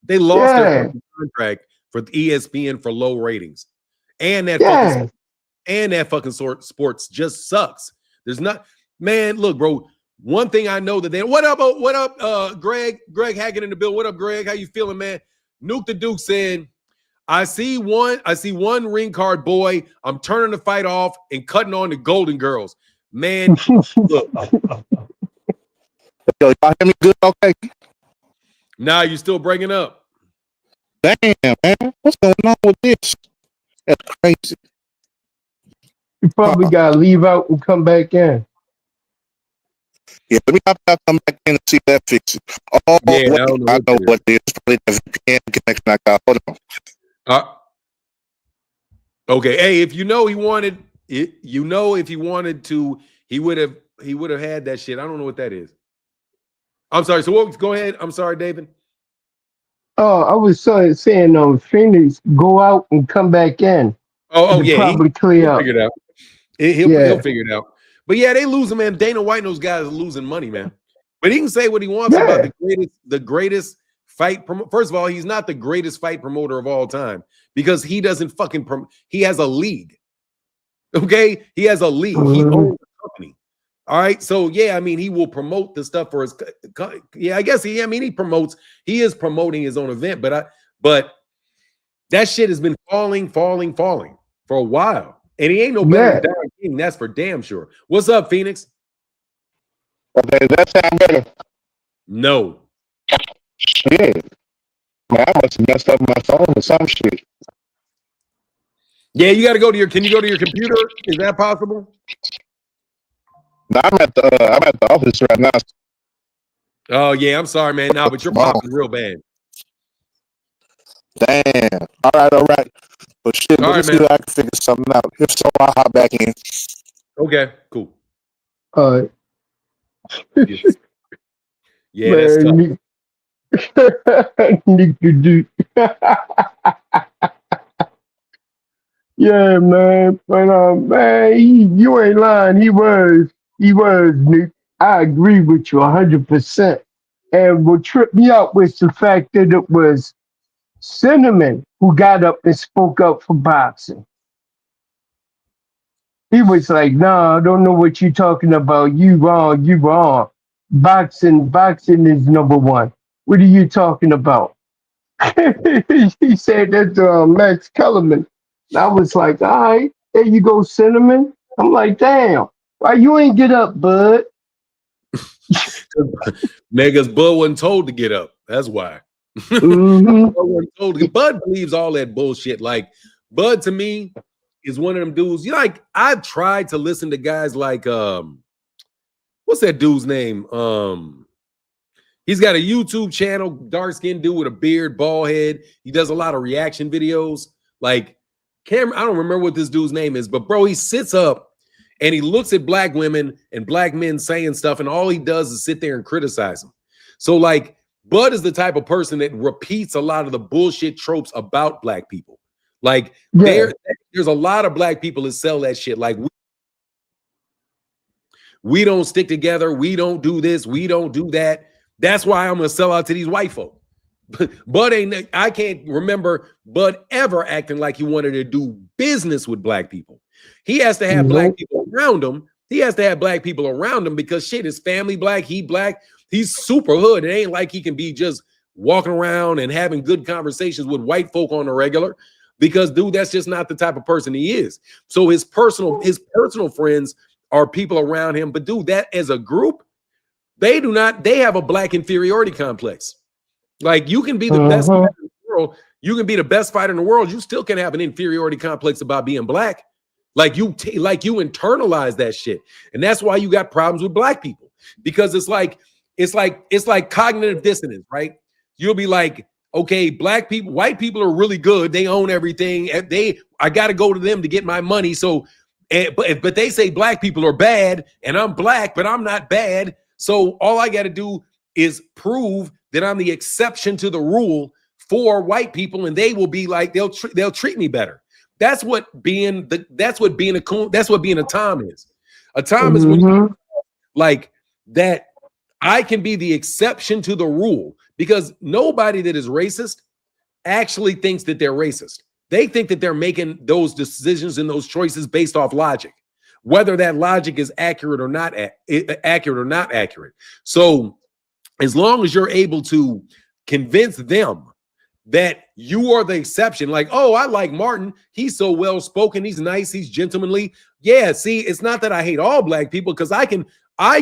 They lost their Yeah, fucking contract for ESPN for low ratings, and yeah. that fucking sports just sucks. There's not, man. Look, bro. One thing I know that they what up, Greg Hackett in the bill. What up, Greg? How you feeling, man? Nuke the Duke saying, I see one ring card boy. I'm turning the fight off and cutting on the Golden Girls. Man, look, Yo, y'all hear me good? Okay. now you're still breaking up. Damn, man. What's going on with this? That's crazy. You probably gotta leave out and come back in. Yeah, let me hop out, come back in and see that fix it. Oh, Yeah, wait, I don't know I what know that is. what it is. It's probably the VPN connection I got. Hold on. Okay. Hey, if you know he wanted it, you know if he wanted to, he would have had that shit. I don't know what that is. I'm sorry. So what? Go ahead. I'm sorry, David. Oh, I was saying, Phoenix, go out and come back in. Oh It'll yeah, probably he'll clear up. figure it out. He'll Yeah, figure it out. But yeah, they losing, man. Dana White and those guys are losing money, man. But he can say what he wants about yeah. the greatest fight. First of all, he's not the greatest fight promoter of all time because he doesn't fucking. He has a league. Okay, he has a league. He Mhm. owns a company. All right, so yeah, I mean, he will promote the stuff for his. Yeah, I guess he. I mean, he promotes. He is promoting his own event, but that shit has been falling for a while, and he ain't no better than Yeah. Don King. That's for damn sure. What's up, Phoenix? Okay, that sound better. No. Yeah. Man, I must have messed up my phone or some shit. Yeah, you got to go to your. Can you go to your computer? Is that possible? Now, I'm at the office right now. Oh yeah, I'm sorry, man. No, but you're Wow. popping real bad. Damn. All right. But shit, All let me right, see man. if I can figure something out. If so, I'll hop back in. Okay, cool. Uh, Yeah, that's tough. man, Nick the Duke. Yeah, man. But man, you ain't lying. He was Nick. I agree with you 100%. And what tripped me out was the fact that it was Cinnamon who got up and spoke up for boxing. He was like, "Nah, I don't know what you're talking about. You wrong. You wrong. Boxing is number one. What are you talking about?" He said that to Max Kellerman. And I was like, "All right, there you go, Cinnamon." I'm like, "Damn, why you ain't get up, bud?" Mega's Bud wasn't told to get up. That's why. Hmm. Bud wasn't told to. Bud believes all that bullshit. Like Bud to me is one of them dudes. You know, like I've tried to listen to guys like what's that dude's name? He's got a YouTube channel, dark skinned dude with a beard, bald head. He does a lot of reaction videos. Like Cameron, I don't remember what this dude's name is, but bro, he sits up and he looks at black women and black men saying stuff, and all he does is sit there and criticize them. So, like, Bud is the type of person that repeats a lot of the bullshit tropes about black people. Like, Yeah. there's a lot of black people that sell that shit. Like, we don't stick together. We don't do this. We don't do that. That's why I'm gonna sell out to these white folk. Bud ain't. I can't remember Bud ever acting like he wanted to do business with black people. He has to have black Nope. people around him He has to have black people around him because shit, his family black, he black, he's super hood. It ain't like he can be just walking around and having good conversations with white folk on the regular because dude, that's just not the type of person he is. So his personal friends are people around him, but dude, that as a group, they have a black inferiority complex. Like you can be the best fighter in the world, you can be the best fighter in the world, you still can have an inferiority complex about being black. Like you internalize that shit. And that's why you got problems with black people. Because it's like cognitive dissonance, right? You'll be like, okay, black people, white people are really good. They own everything. I got to go to them to get my money. So, but they say black people are bad, and I'm black, but I'm not bad. So all I got to do is prove that I'm the exception to the rule for white people, and they will be like they'll treat me better. That's what being a coon. That's what being a Tom is. A Tom is when you like that. I can be the exception to the rule because nobody that is racist actually thinks that they're racist. They think that they're making those decisions and those choices based off logic, whether that logic is accurate or not accurate. So as long as you're able to convince them that you are the exception, like, oh, I like Martin. He's so well spoken. He's nice. He's gentlemanly. Yeah. See, it's not that I hate all black people because I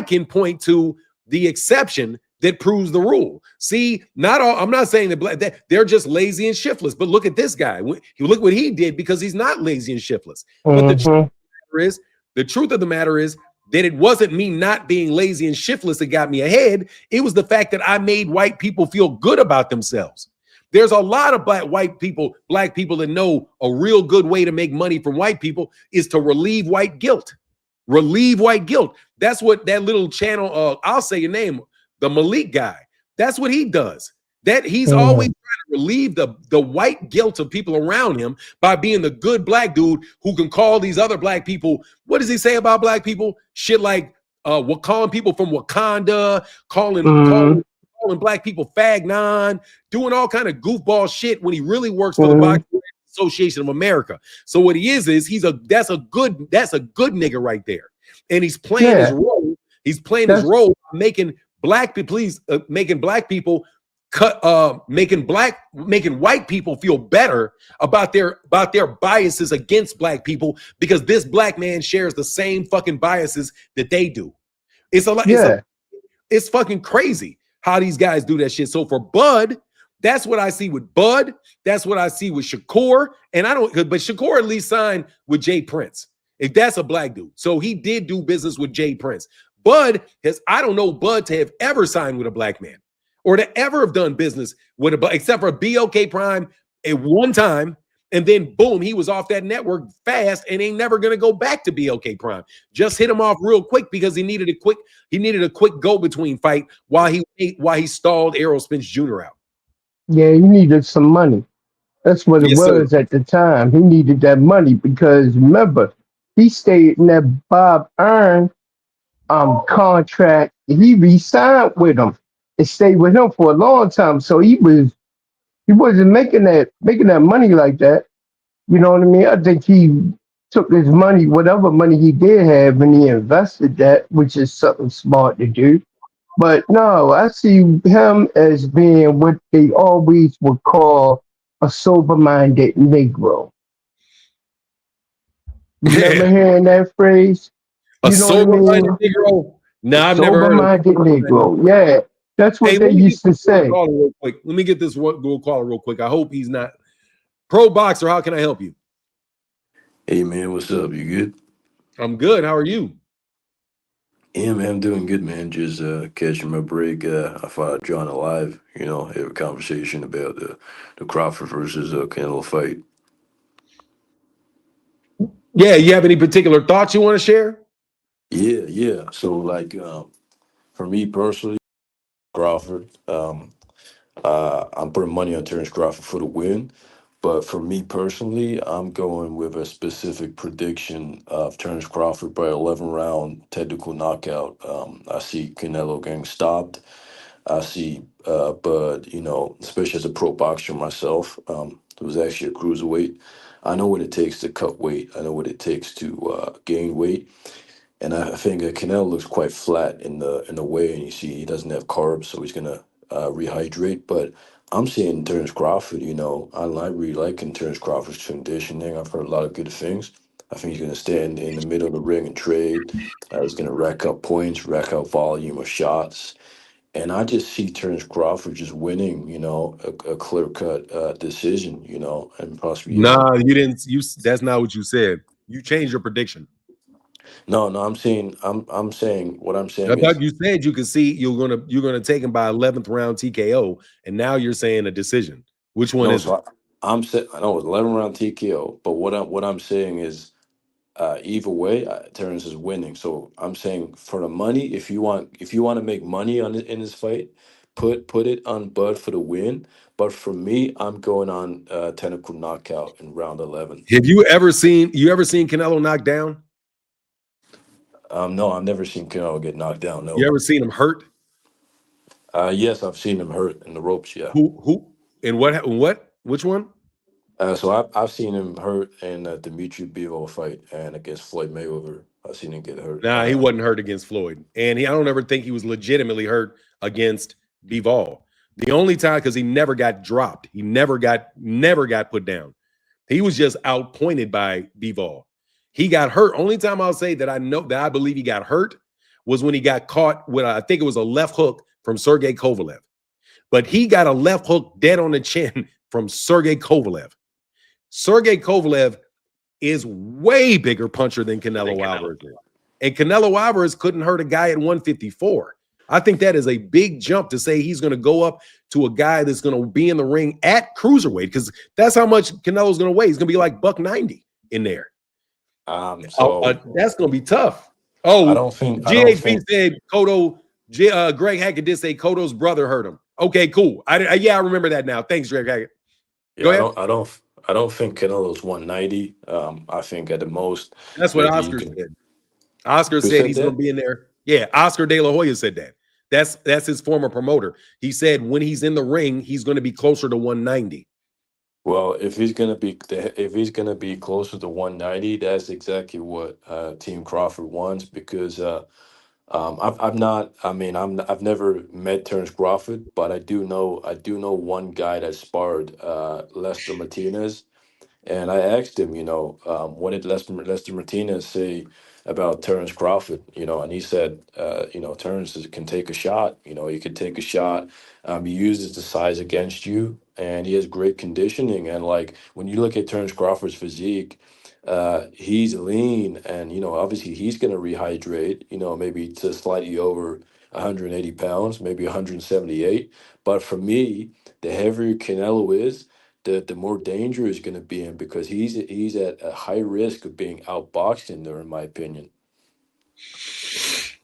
can point to the exception that proves the rule. See, not all. I'm not saying that they're just lazy and shiftless. But look at this guy. Look what he did because he's not lazy and shiftless. But the truth of the matter is that it wasn't me not being lazy and shiftless that got me ahead. It was the fact that I made white people feel good about themselves. There's a lot of black people that know a real good way to make money from white people is to relieve white guilt. Relieve white guilt. That's what that little channel, I'll say your name, the Malik guy. That's what he does. That he's always trying to relieve the white guilt of people around him by being the good black dude who can call these other black people. What does he say about black people? Shit like calling people from Wakanda, calling black people fagnon, doing all kind of goofball shit when he really works for the Boxing Association of America. So what he is that's a good nigga right there. And he's playing his role. He's playing his role, making black people, making white people feel better about their biases against black people because this black man shares the same fucking biases that they do. It's fucking crazy how these guys do that shit. So for Bud, that's what I see with Bud. That's what I see with Shakur. And but Shakur at least signed with Jay Prince. If that's a black dude. So he did do business with Jay Prince. Bud I don't know Bud to have ever signed with a black man or to ever have done business with except for BOK Prime at one time. And then boom, he was off that network fast and ain't never gonna go back to BOK Prime. Just hit him off real quick because he needed a quick go-between fight while he stalled Errol Spence Jr. out. Yeah, he needed some money. That's what it was sir. at the time. He needed that money because remember, he stayed in that Bob Earn contract. He re-signed with him and stayed with him for a long time. So he wasn't making that money like that. You know what I mean? I think he took his money, whatever money he did have, and he invested that, which is something smart to do. But no, I see him as being what they always would call a sober-minded Negro. You never hearing that phrase? A sober-minded Negro? No, I've never heard of it. Sober-minded Negro. Yeah, that's what they used to say. Let me get this caller real quick. I hope he's not. Pro Boxer, how can I help you? Hey man, what's up? You good? I'm good. How are you? Yeah, man, I'm doing good, man. Just catching my break. I thought John alive, have a conversation about the Crawford versus Canelo fight. Yeah, you have any particular thoughts you want to share? Yeah. So like for me personally, Crawford, I'm putting money on Terence Crawford for the win. But for me personally, I'm going with a specific prediction of Terence Crawford by 11 round technical knockout. I see Canelo getting stopped. I see, but especially as a pro boxer myself, it was actually a cruiserweight. I know what it takes to cut weight. I know what it takes to gain weight, And I think that Canelo looks quite flat in the way, and you see he doesn't have carbs, so he's gonna rehydrate. But I'm seeing Terence Crawford. I really like Terence Crawford's conditioning. I've heard a lot of good things. I think he's gonna stand in the middle of the ring and trade. He's gonna rack up points, rack up volume of shots, and I just see Terence Crawford just winning. A clear cut decision. And possibly Nah, you didn't. That's not what you said. You changed your prediction. No, no, I'm saying what I'm I saying thought is you said you could see you're gonna take him by 11th round TKO, and now you're saying a decision. Which one no. is it? So I'm saying I know it's 11 round TKO, but what I'm saying is either way, Terrence is winning. So I'm saying for the money, if you want to make money in this fight, put it on Bud for the win. But for me, I'm going on technical knockout in round 11. Have you ever seen Canelo knocked down? No, I've never seen Canelo get knocked down. You No. ever seen him hurt? Yes, I've seen him hurt in the ropes. Yeah. Who and what? Which one? So I've seen him hurt in the Dimitri Bivol fight and against Floyd Mayweather. I've seen him get hurt. Nah, he wasn't hurt against Floyd, and I don't ever think he was legitimately hurt against Bivol. The only time, because he never got dropped, he never got put down. He was just outpointed by Bivol. He got hurt. Only time I'll say that I believe he got hurt was when he got caught with I think it was a left hook from Sergey Kovalev. But he got a left hook dead on the chin from Sergey Kovalev. Sergey Kovalev is way bigger puncher than Canelo Alvarez is. And Canelo Alvarez couldn't hurt a guy at 154. I think that is a big jump to say he's going to go up to a guy that's going to be in the ring at cruiserweight, because that's how much Canelo's going to weigh. He's going to be like $190 in there. So That's going to be tough. I Oh, don't think GHB said Greg Hackett did say Cotto's brother hurt him. Okay, cool. I remember that now. Thanks, Greg Hackett. yeah, Go ahead. I don't think Canelo's 190. I think at the most That's what maybe you Oscar can. said. Oscar Who said said he's going that? to be in there. Yeah, Oscar De La Hoya said that. That's his former promoter. He said when he's in the ring, he's going to be closer to 190. Well, if he's gonna be closer to 190, that's exactly what Team Crawford wants because I've not. I mean, I've never met Terence Crawford, but I do know one guy that sparred Lester Martinez. And I asked him, what did Lester Martinez say about Terence Crawford? And he said, Terence can take a shot. He could take a shot. He uses the size against you, and he has great conditioning. And like when you look at Terence Crawford's physique, he's lean, and obviously he's going to rehydrate. Maybe to slightly over 180 pounds, maybe 178. But for me, the heavier Canelo is, the more danger is going to be in because he's at a high risk of being outboxed in there, in my opinion.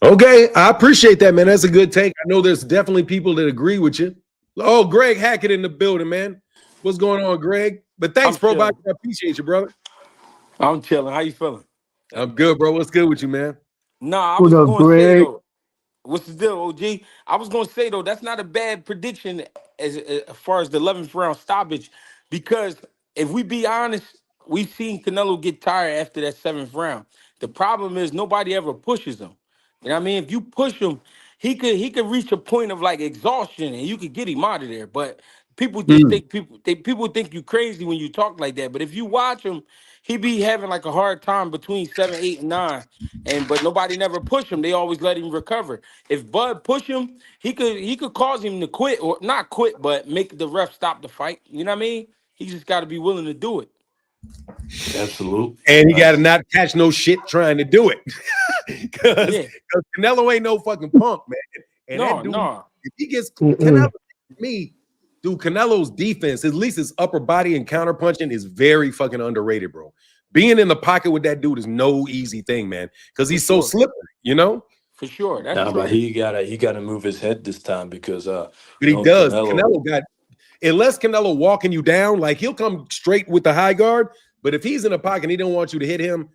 Okay, I appreciate that, man. That's a good take. I know there's definitely people that agree with you. Oh, Greg Hackett in the building, man. What's going on, Greg? But thanks, I'm Pro Bike. chilling. I appreciate you, brother. I'm chilling. How you feeling? I'm good, bro. What's good with you, man? Nah, I What was up, going to say Greg? though. What's the deal, OG? I was going to say though, that's not a bad prediction as far as the 11th round stoppage, because if we be honest, we've seen Canelo get tired after that 7th round. The problem is nobody ever pushes him. You know what I mean? If you push him, he could reach a point of like exhaustion, and you could get him out of there. But people just Mm. think people think you crazy when you talk like that. But if you watch him, he be having like a hard time between 7, 8, and 9. But nobody never push him. They always let him recover. If Bud push him, he could cause him to quit, or not quit, but make the ref stop the fight. You know what I mean? He just got to be willing to do it. Absolutely. And he got to That's not catch no shit trying to do it. Because Yeah. Canelo ain't no fucking punk, man. And that No, dude, no. if he gets Canelo, Mm-mm. me, dude, Canelo's defense, at least his upper body and counter punching, is very fucking underrated, bro. Being in the pocket with that dude is no easy thing, man, because For he's so sure. slippery, you know? For sure. That's Nah, but true. he gotta move his head this time because But he does. Canelo. Canelo got, unless Canelo walking you down, like he'll come straight with the high guard. But if he's in the pocket and he don't want you to hit him,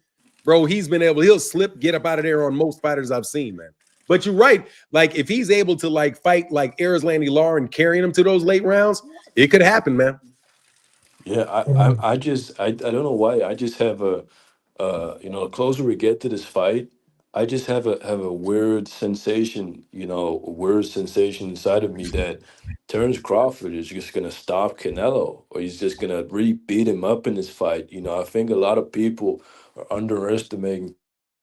bro, he'll slip, get up out of there on most fighters I've seen, man. But you're right. Like if he's able to like fight like Erislandy Lar and carrying him to those late rounds, it could happen, man. Yeah, I don't know why. I just have the closer we get to this fight, I just have a weird sensation, a weird sensation inside of me that Terence Crawford is just gonna stop Canelo, or he's just gonna really beat him up in this fight. I think a lot of people are underestimating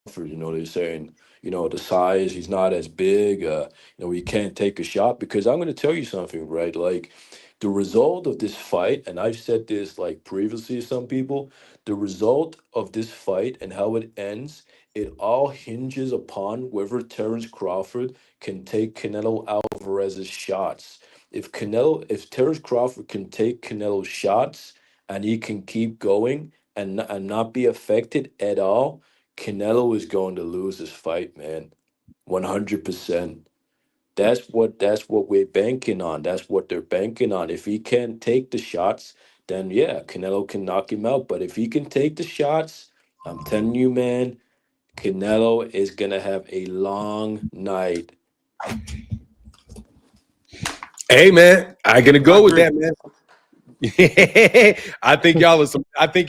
Crawford. They're saying, the size, he's not as big. He can't take a shot, because I'm gonna tell you something, right? Like, the result of this fight, and I've said this like previously to some people, the result of this fight and how it ends, it all hinges upon whether Terence Crawford can take Canelo Alvarez's shots. If Terence Crawford can take Canelo's shots and he can keep going and not be affected at all, Canelo is going to lose this fight, man. 100%. That's what we're banking on. That's what they're banking on. If he can't take the shots, then yeah, Canelo can knock him out. But if he can take the shots, I'm telling you, man, Canelo is gonna have a long night. Hey man, I gonna I go with agree. that, man. I think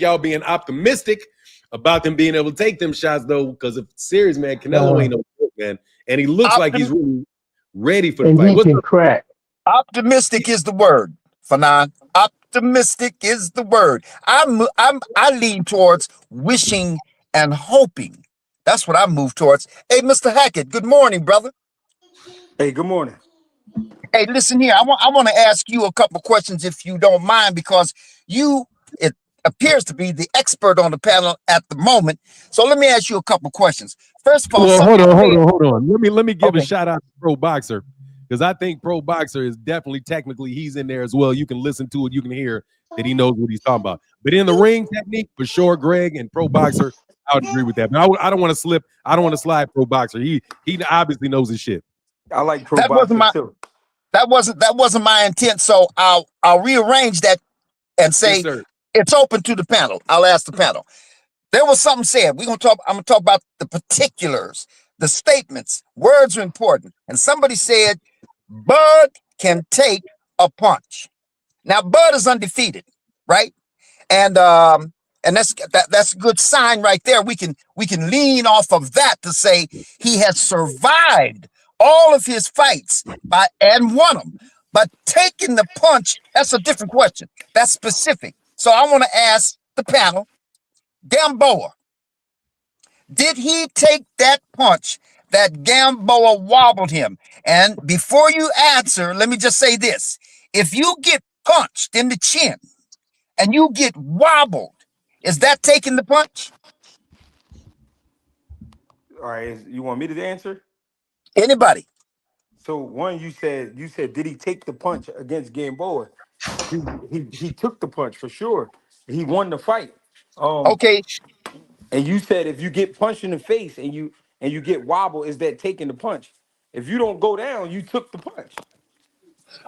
y'all being optimistic about them being able to take them shots though, because if serious, man, Canelo Uh, ain't no joke, man, and he looks like he's Optim- really ready for the and fight. he What's can up? crack. Optimistic is the word, Fanan. Optimistic is the word. I lean towards wishing and hoping. That's what I move towards. Hey, Mr. Hackett, good morning, brother. Hey, good morning. Hey, listen here. I want to ask you a couple questions if you don't mind, because you it appears to be the expert on the panel at the moment. So let me ask you a couple questions. First of all, Well, somebody said, hold on. Let me give a okay, shout out to Pro Boxer, because I think Pro Boxer is definitely technically he's in there as well. You can listen to it, you can hear that he knows what he's talking about. But in the ring technique, for sure, Greg and Pro Boxer, I would agree with that. But I don't want to slip. I don't want to slide Pro Boxer. He obviously knows his shit. I like pro that wasn't boxer my too. that wasn't my intent. So I'll rearrange that and Yes, say sir. it's open to the panel. I'll ask the panel. There was something said. I'm gonna talk about the particulars, the statements. Words are important. And somebody said, Bud can take a punch. Now Bud is undefeated, right? And that's a good sign right there. We can lean off of that to say he has survived all of his fights and won them. But taking the punch, that's a different question. That's specific. So I want to ask the panel, Gamboa, did he take that punch that Gamboa wobbled him? And before you answer, let me just say this. If you get punched in the chin and you get wobbled, is that taking the punch? All right, you want me to answer? Anybody? So one, you said did he take the punch against Gamboa? He took the punch for sure. He won the fight. Um, Okay. and you said if you get punched in the face and you get wobble, is that taking the punch? If you don't go down, you took the punch.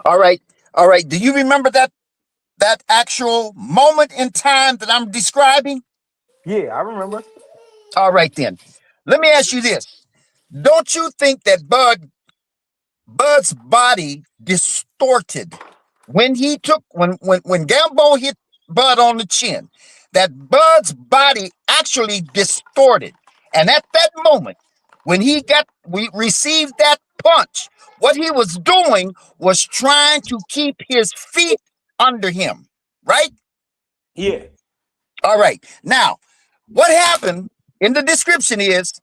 All right. All right. Do you remember that actual moment in time that I'm describing? Yeah, I remember. All right then. Let me ask you this. Don't you think that Bud's body distorted when Gambo hit Bud on the chin, that Bud's body actually distorted. And at that moment, when we received that punch, what he was doing was trying to keep his feet under him, right? Yeah, All right. Now, what happened in the description is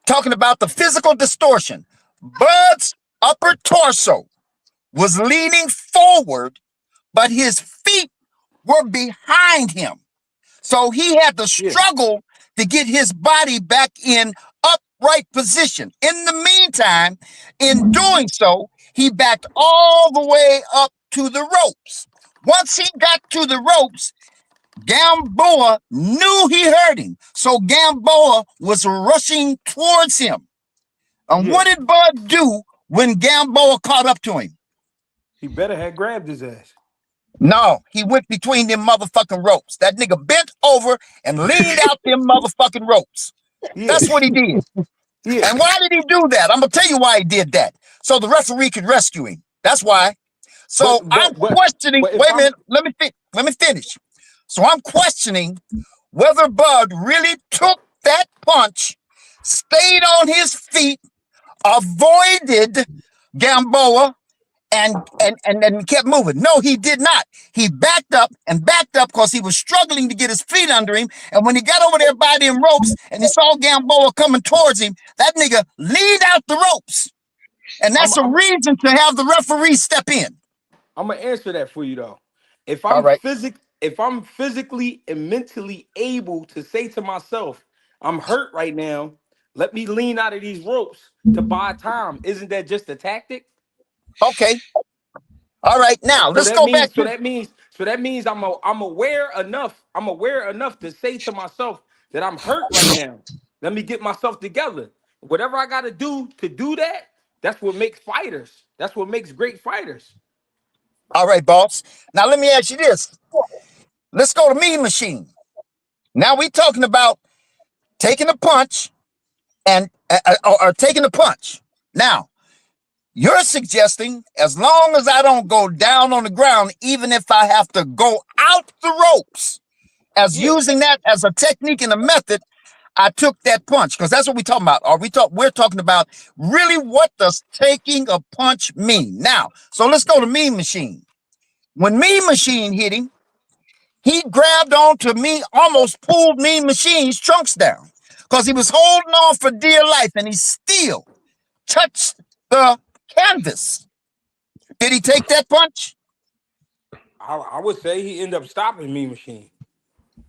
talking about the physical distortion. Bud's upper torso was leaning forward, but his feet were behind him. So he had to yeah, struggle to get his body back in upright position. In the meantime, in doing so, he backed all the way up to the ropes. Once he got to the ropes, Gamboa knew he heard him. So Gamboa was rushing towards him. And yeah. what did Bud do when Gamboa caught up to him? He better have grabbed his ass. No, he went between them motherfucking ropes. That nigga bent over and leaned out them motherfucking ropes. Yeah, That's what he did. yeah. And why did he do that? I'm gonna tell you why he did that. So the referee could rescue him. That's why. So But I'm but but questioning. but if Wait a I'm minute. Let me finish. So I'm questioning whether Bud really took that punch stayed on his feet, avoided Gamboa, and kept moving. No, he did not. He backed up because he was struggling to get his feet under him. And when he got over there by them ropes and he saw Gamboa coming towards him, that nigga leaned out the ropes. And that's a reason to have the referee step in. I'm gonna answer that for you though. If All I'm right. if I'm physically and mentally able to say to myself, I'm hurt right now, let me lean out of these ropes to buy time. Isn't that just a tactic? Okay. All right. Now let's go back to that means I'm aware enough. I'm aware enough to say to myself that I'm hurt right now. Let me get myself together. Whatever I gotta do to do that, that's what makes fighters. That's what makes great fighters. All right, boss. Now let me ask you this. Let's go to Mean Machine. Now we're talking about taking a punch and or taking a punch. Now, you're suggesting as long as I don't go down on the ground, even if I have to go out the ropes, as using that as a technique and a method, I took that punch because that's what we're talking about. We're talking about really what does taking a punch mean? Now, so let's go to Mean Machine. When Mean Machine hit him, he grabbed onto me, almost pulled Mean Machine's trunks down because he was holding on for dear life and he still touched the canvas. Did he take that punch? I would say he ended up stopping Mean Machine.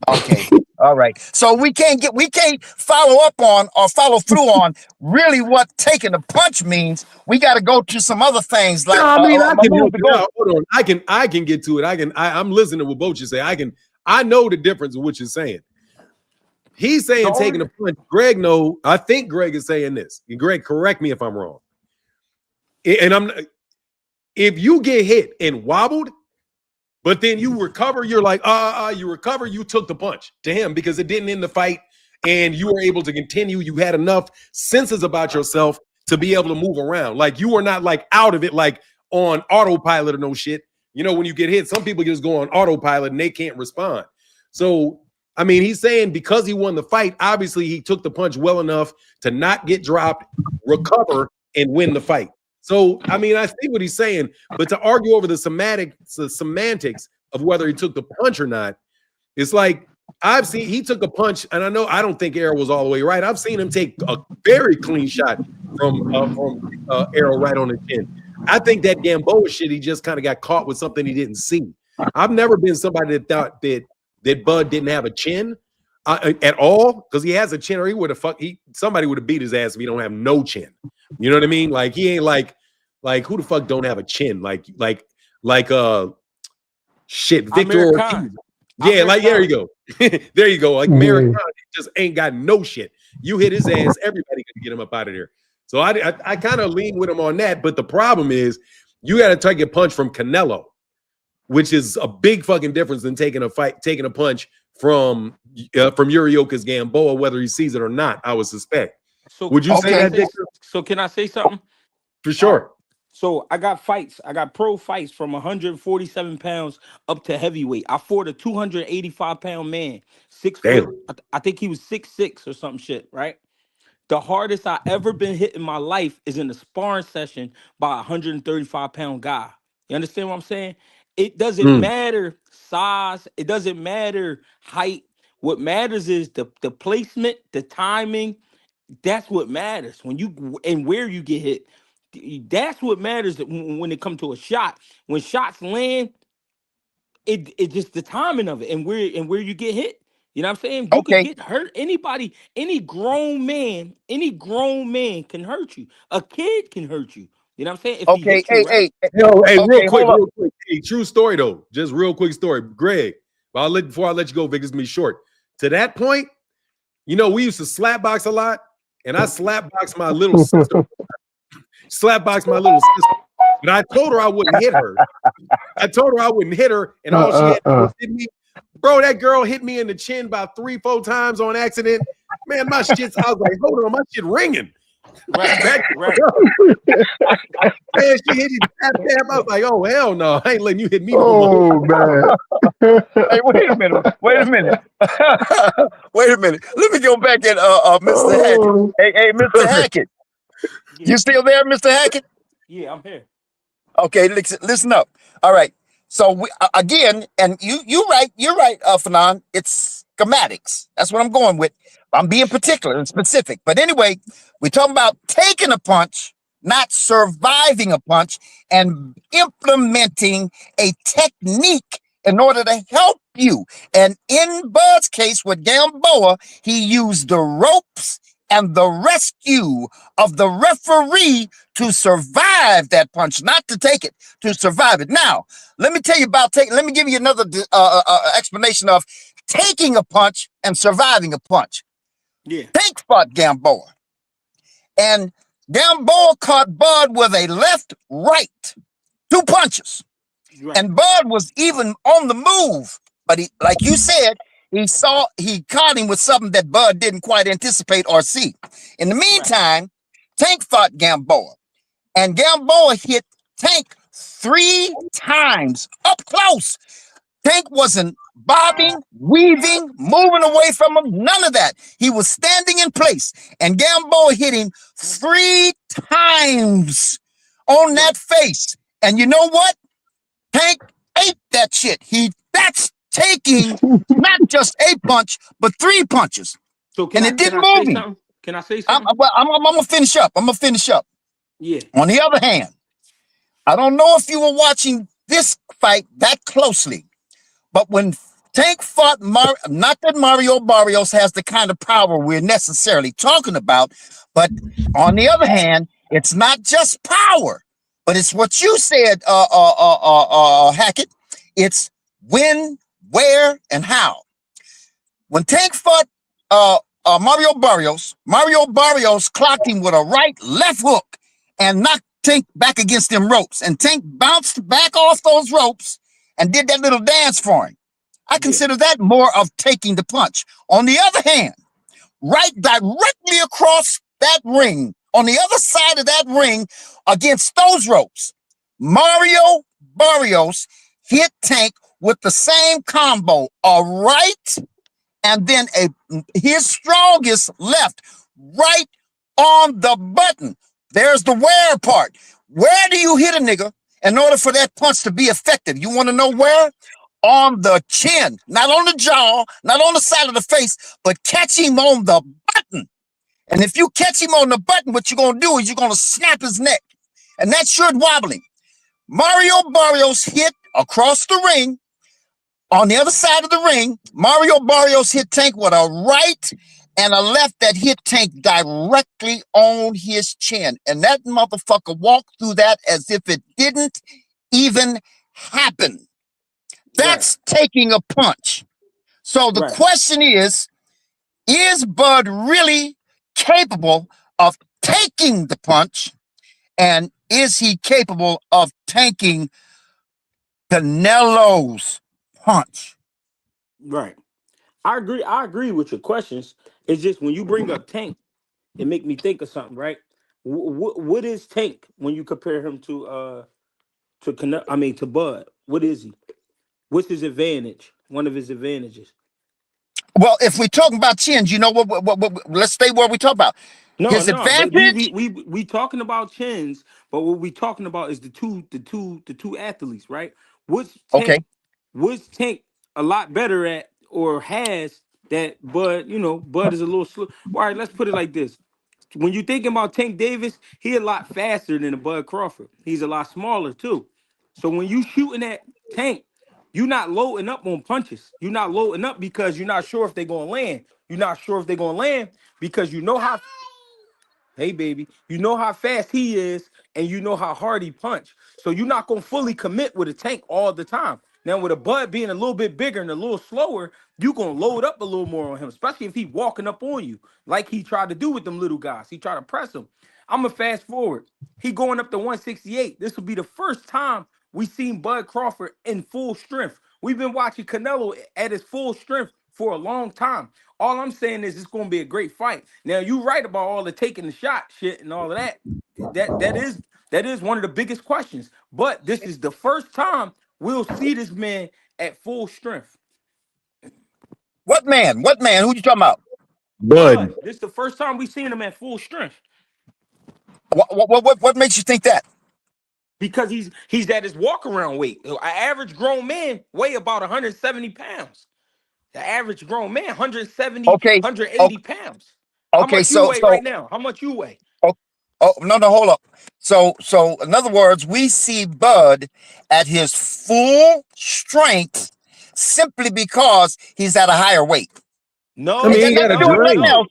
Okay. All right. So we can't follow up on or follow through on really what taking a punch means. We got to go to some other things like no, I mean, I can help you out. Hold on. I can get to it. I'm listening to what both you say. I know the difference of what you're saying. He's saying taking a punch. I think Greg is saying this. And Greg, correct me if I'm wrong. And if you get hit and wobbled, but then you recover, you're like, you recover, you took the punch to him because it didn't end the fight and you were able to continue. You had enough senses about yourself to be able to move around. Like you were not like out of it, like on autopilot or no shit. You know, when you get hit, some people just go on autopilot and they can't respond. So, I mean, he's saying because he won the fight, obviously he took the punch well enough to not get dropped, recover, and win the fight. So, I mean, I see what he's saying, but to argue over the semantics of whether he took the punch or not, it's like he took a punch, and I don't think Errol was all the way right. I've seen him take a very clean shot from Errol right on the chin. I think that Gamboa shit, he just kind of got caught with something he didn't see. I've never been somebody that thought that Bud didn't have a chin at all because he has a chin, or he would have somebody would have beat his ass if he don't have no chin. You know what I mean? Like he ain't like who the fuck don't have a chin? Shit, Victor Ortiz. Yeah, like there you go. There you go. Like American just ain't got no shit. You hit his ass, everybody gonna get him up out of there. So I kind of lean with him on that, but the problem is you got to take a punch from Canelo, which is a big fucking difference than taking a punch from Yurioka's Gamboa, whether he sees it or not. I would suspect. So would you say that, Victor? So can I say something? For sure. So I got fights. I got pro fights from 147 pounds up to heavyweight. I fought a 285-pound man, 6 foot. I think he was 6'6" or some shit, right? The hardest I ever been hit in my life is in a sparring session by a 135-pound guy. You understand what I'm saying? It doesn't matter size. It doesn't matter height. What matters is the placement, the timing. That's what matters when you and where you get hit. That's what matters when it comes to a shot. When shots land, it just the timing of it and where you get hit. You know what I'm saying? You can get hurt. Anybody, any grown man can hurt you. A kid can hurt you. You know what I'm saying? If he hits you, right? Real quick. Hey, true story though. Just real quick story. Greg, before I let you go, Vic, it's gonna be short. To that point, you know, we used to slap box a lot, and I slap box my little sister. But I told her I wouldn't hit her. And all she had to do was hit me. Bro, that girl hit me in the chin about 3-4 times on accident. Man, my shit's, I was like, hold on, my shit ringing. Right. Back Right. man, she hit him tap tap. I was like, oh hell no, I ain't letting you hit me no more. Oh man. Hey, wait a minute. Wait a minute. Wait a minute. Let me go back at Mr. Hackett. Oh, Hey, Mr. Hackett. Yeah. You still there, Mr. Hackett? Yeah, I'm here. Okay, listen up. All right. So again, and you're right, Fanon. It's schematics. That's what I'm going with. I'm being particular and specific. But anyway, we're talking about taking a punch, not surviving a punch, and implementing a technique in order to help you. And in Bud's case with Gamboa, he used the ropes and the rescue of the referee to survive that punch, not to take it, to survive it. Now, let me tell you about taking. Let me give you another explanation of taking a punch and surviving a punch. Yeah. Tank fought Gamboa, and Gamboa caught Bud with a left, right, two punches, Right. and Bud was even on the move. But he, like you said, he caught him with something that Bud didn't quite anticipate or see. In the Right. meantime, Tank fought Gamboa. And Gamboa hit Tank 3 times up close. Tank wasn't bobbing, weaving, moving away from him, none of that. He was standing in place. And Gamboa hit him 3 times on Right. that face. And you know what? Tank ate that shit. That's taking not just a punch, but 3 punches. So can And I it can didn't I move say him. something? Can I say something? I'm gonna finish up. I'm gonna finish up. Yeah. On the other hand, I don't know if you were watching this fight that closely, but when Tank fought not that Mario Barrios has the kind of power we're necessarily talking about, but on the other hand, it's not just power, but it's what you said, Hackett. It's when, where, and how. When Tank fought Mario Barrios clocked him with a right left hook and knocked Tank back against them ropes. And Tank bounced back off those ropes and did that little dance for him. I Yeah. consider that more of taking the punch. On the other hand, right directly across that ring, on the other side of that ring against those ropes, Mario Barrios hit Tank with the same combo, a right and then his strongest left, right on the button. There's the where part. Where do you hit a nigga in order for that punch to be effective? You want to know where? On the chin, not on the jaw, not on the side of the face, but catch him on the button. And if you catch him on the button, what you're going to do is you're going to snap his neck. And that should wobble him. Mario Barrios hit across the ring. On the other side of the ring, Mario Barrios hit Tank with a right and a left that hit Tank directly on his chin. And that motherfucker walked through that as if it didn't even happen. Right. That's taking a punch. So the Right. question is Bud really capable of taking the punch? And is he capable of tanking Canelo's punch? Right. I agree with your questions. It's just when you bring up Tank, it make me think of something, right? What is Tank when you compare him I mean to Bud? What is he? What's his advantage? One of his advantages. Well, if we're talking about chins, you know what let's stay where we talk about. No, His no, but advantage, we talking about chins, but what we talking about is the two athletes, right? What's okay. Tank? What's Tank a lot better at or has that Bud? Bud is a little slow. All right, let's put it like this. When you thinking about Tank Davis, he a lot faster than a Bud Crawford. He's a lot smaller too. So when you shooting at Tank, you're not loading up on punches. You're not loading up because you're not sure if they're gonna land. You're not sure if they're gonna land because you know how. Hey, baby, you know how fast he is, and you know how hard he punch. So you're not gonna fully commit with a Tank all the time. Now, with a Bud being a little bit bigger and a little slower, you gonna load up a little more on him, especially if he walking up on you, like he tried to do with them little guys. He tried to press him. I'm gonna fast forward. He going up to 168. This will be the first time we seen Bud Crawford in full strength. We've been watching Canelo at his full strength for a long time. All I'm saying is it's going to be a great fight. Now you right about all the taking the shot shit and all of that. That is one of the biggest questions. But this is the first time we'll see this man at full strength. What man? What man? Who you talking about? Bud. Bud, this is the first time we seen him at full strength What makes you think that? because he's at his walk around weight. An average grown man weigh about 170 pounds. The average grown man, 170, Okay, 180 pounds. How okay. much you So weigh right now? How much you weigh? oh, oh no, hold up. So in other words, we see Bud at his full strength simply because he's at a higher weight. I No, Ain't mean, got he nothing got to to do with no, nothing drink. else.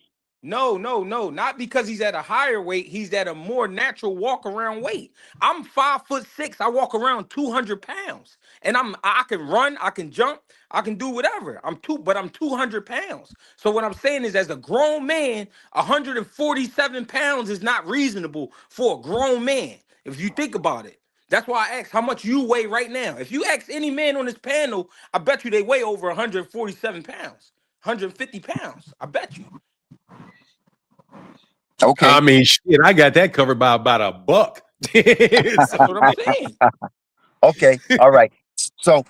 no. No. Not because he's at a higher weight. He's at a more natural walk around weight. I'm 5'6". I walk around 200 pounds, and I can run, I can jump, I can do whatever. But I'm 200 pounds. So what I'm saying is, as a grown man, 147 pounds is not reasonable for a grown man. If you think about it, that's why I asked how much you weigh right now. If you ask any man on this panel, I bet you they weigh over 147 pounds, 150 pounds. I bet you. Okay. I mean, shit, I got that covered by about a buck. That's So, what I'm saying. Okay. All right. So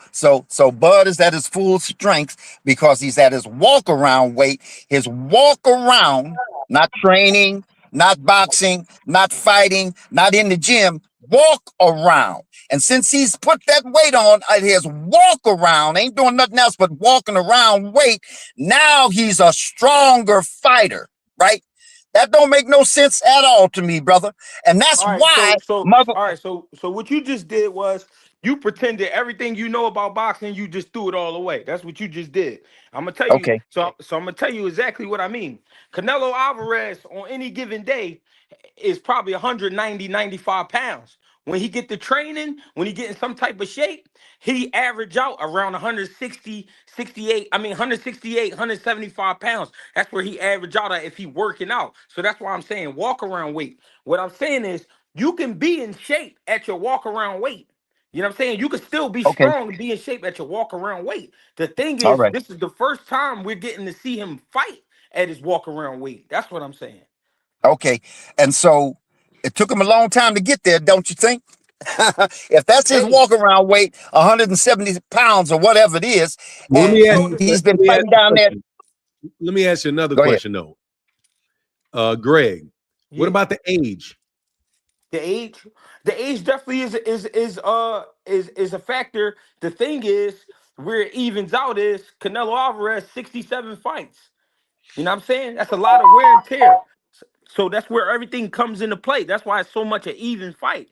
Bud is at his full strength because he's at his walk around weight. His walk around, not training, not boxing, not fighting, not in the gym, walk around. And since he's put that weight on at his walk around, ain't doing nothing else but walking around weight, now he's a stronger fighter, right? That don't make no sense at all to me, brother. And that's All right, why mother. so what you just did was you pretended everything you know about boxing, you just threw it all away. That's what you just did. I'm gonna tell you. Okay. So I'm gonna tell you exactly what I mean. Canelo Alvarez on any given day is probably 190, 95 pounds. When he get the training, when he get in some type of shape, he average out around 160, 68. I mean 168, 175 pounds. That's where he average out at if he working out. So that's why I'm saying walk around weight. What I'm saying is you can be in shape at your walk around weight. You know what I'm saying? You can still be Okay. strong and be in shape at your walk around weight. The thing All is, right. this is the first time we're getting to see him fight at his walk around weight. That's what I'm saying. Okay. And so it took him a long time to get there, don't you think? If that's his Hey, walk around weight, 170 pounds or whatever it is, well, I and don't know the he's let been me ask fighting you a down there. question. Let me ask you another Go ahead. question, though. Greg, what yeah. about the age? The age, the age definitely is a factor. The thing is, where it evens out is Canelo Alvarez 67 fights. You know what I'm saying? That's a lot of wear and tear. So that's where everything comes into play. That's why it's so much an even fight.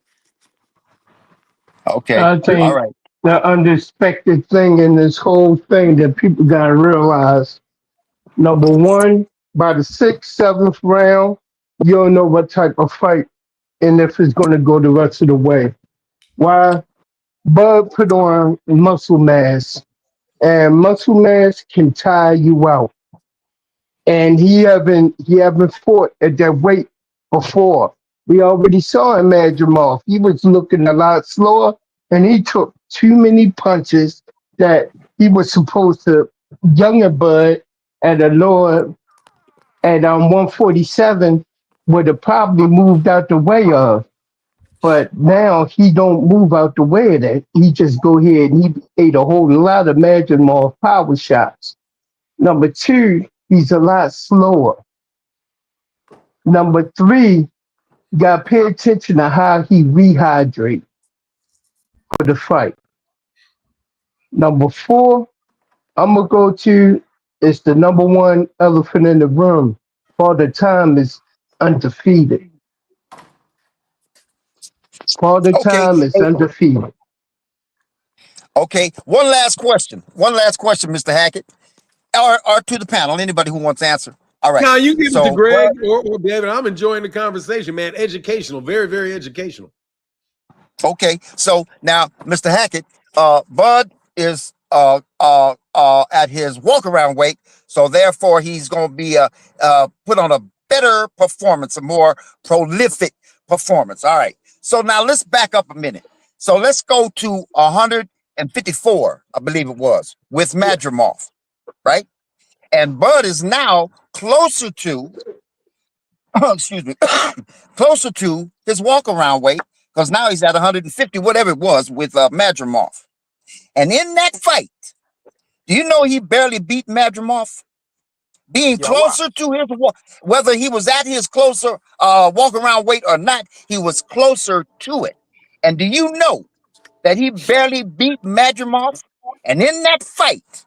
Okay. I All think right. the unexpected thing in this whole thing that people gotta realize, number one, by the sixth, seventh round, you don't know what type of fight and if it's gonna go the rest of the way. Why? Bud put on muscle mass, and muscle mass can tire you out. And he haven't fought at that weight before. We already saw him at Jamal. He was looking a lot slower, and he took too many punches that he was supposed to younger Bud at a lower at 147 would have probably moved out the way of. But now he don't move out the way of that. He just go ahead and he ate a whole lot of Jamal power shots. Number two, he's a lot slower. Number three, you got to pay attention to how he rehydrates for the fight. Number four, I'm gonna go to is the number one elephant in the room. Father Time is undefeated. Father Okay. Time is Hey, undefeated. okay. One last question. One last question, Mr. Hackett. Or to the panel, anybody who wants to answer. All right. Now you give it to So Greg Bud. or David. I'm enjoying the conversation, man. Educational, very, very educational. Okay. So now, Mr. Hackett, Bud is at his walk around weight, so therefore he's going to be put on a better performance, a more prolific performance. All right. So now let's back up a minute. So let's go to 154, I believe it was, with Yeah. Madrimov, right? And Bud is now closer to, excuse me, closer to his walk around weight because now he's at 150, whatever it was, with Madrimov. And in that fight, do you know he barely beat Madrimov? Being Yo, wow. closer to his, whether he was at his closer walk around weight or not, he was closer to it. And do you know that he barely beat Madrimov? And in that fight,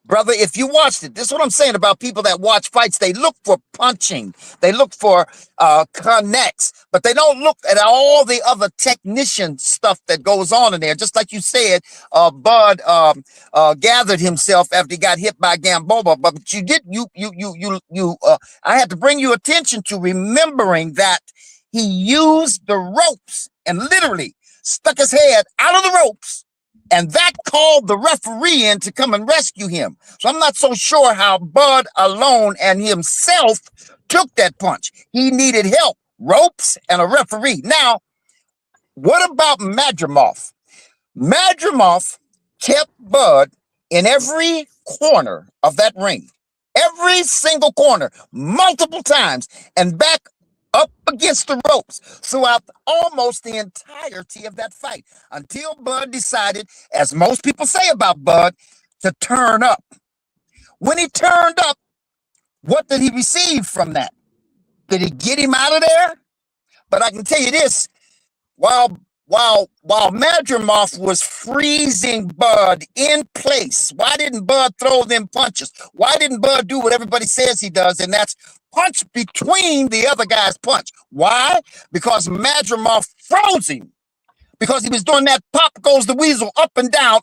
brother, if you watched it, this is what I'm saying about people that watch fights. They look for punching, they look for connects, but they don't look at all the other technician stuff that goes on in there. Just like you said, Bud gathered himself after he got hit by Gamboa. But you did, I had to bring you attention to remembering that he used the ropes and literally stuck his head out of the ropes, and that called the referee in to come and rescue him. So I'm not so sure how Bud alone and himself took that punch. He needed help, ropes, and a referee. Now, what about Madrimov? Madrimov kept Bud in every corner of that ring, every single corner, multiple times, and back up against the ropes throughout almost the entirety of that fight until Bud decided, as most people say about Bud, to turn up. When he turned up, what did he receive from that? Did he get him out of there? But I can tell you this, while Madrimov was freezing Bud in place, why didn't Bud throw them punches? Why didn't Bud do what everybody says he does, and that's punch between the other guy's punch? Why? Because Madrimov froze him. Because he was doing that pop goes the weasel, up and down,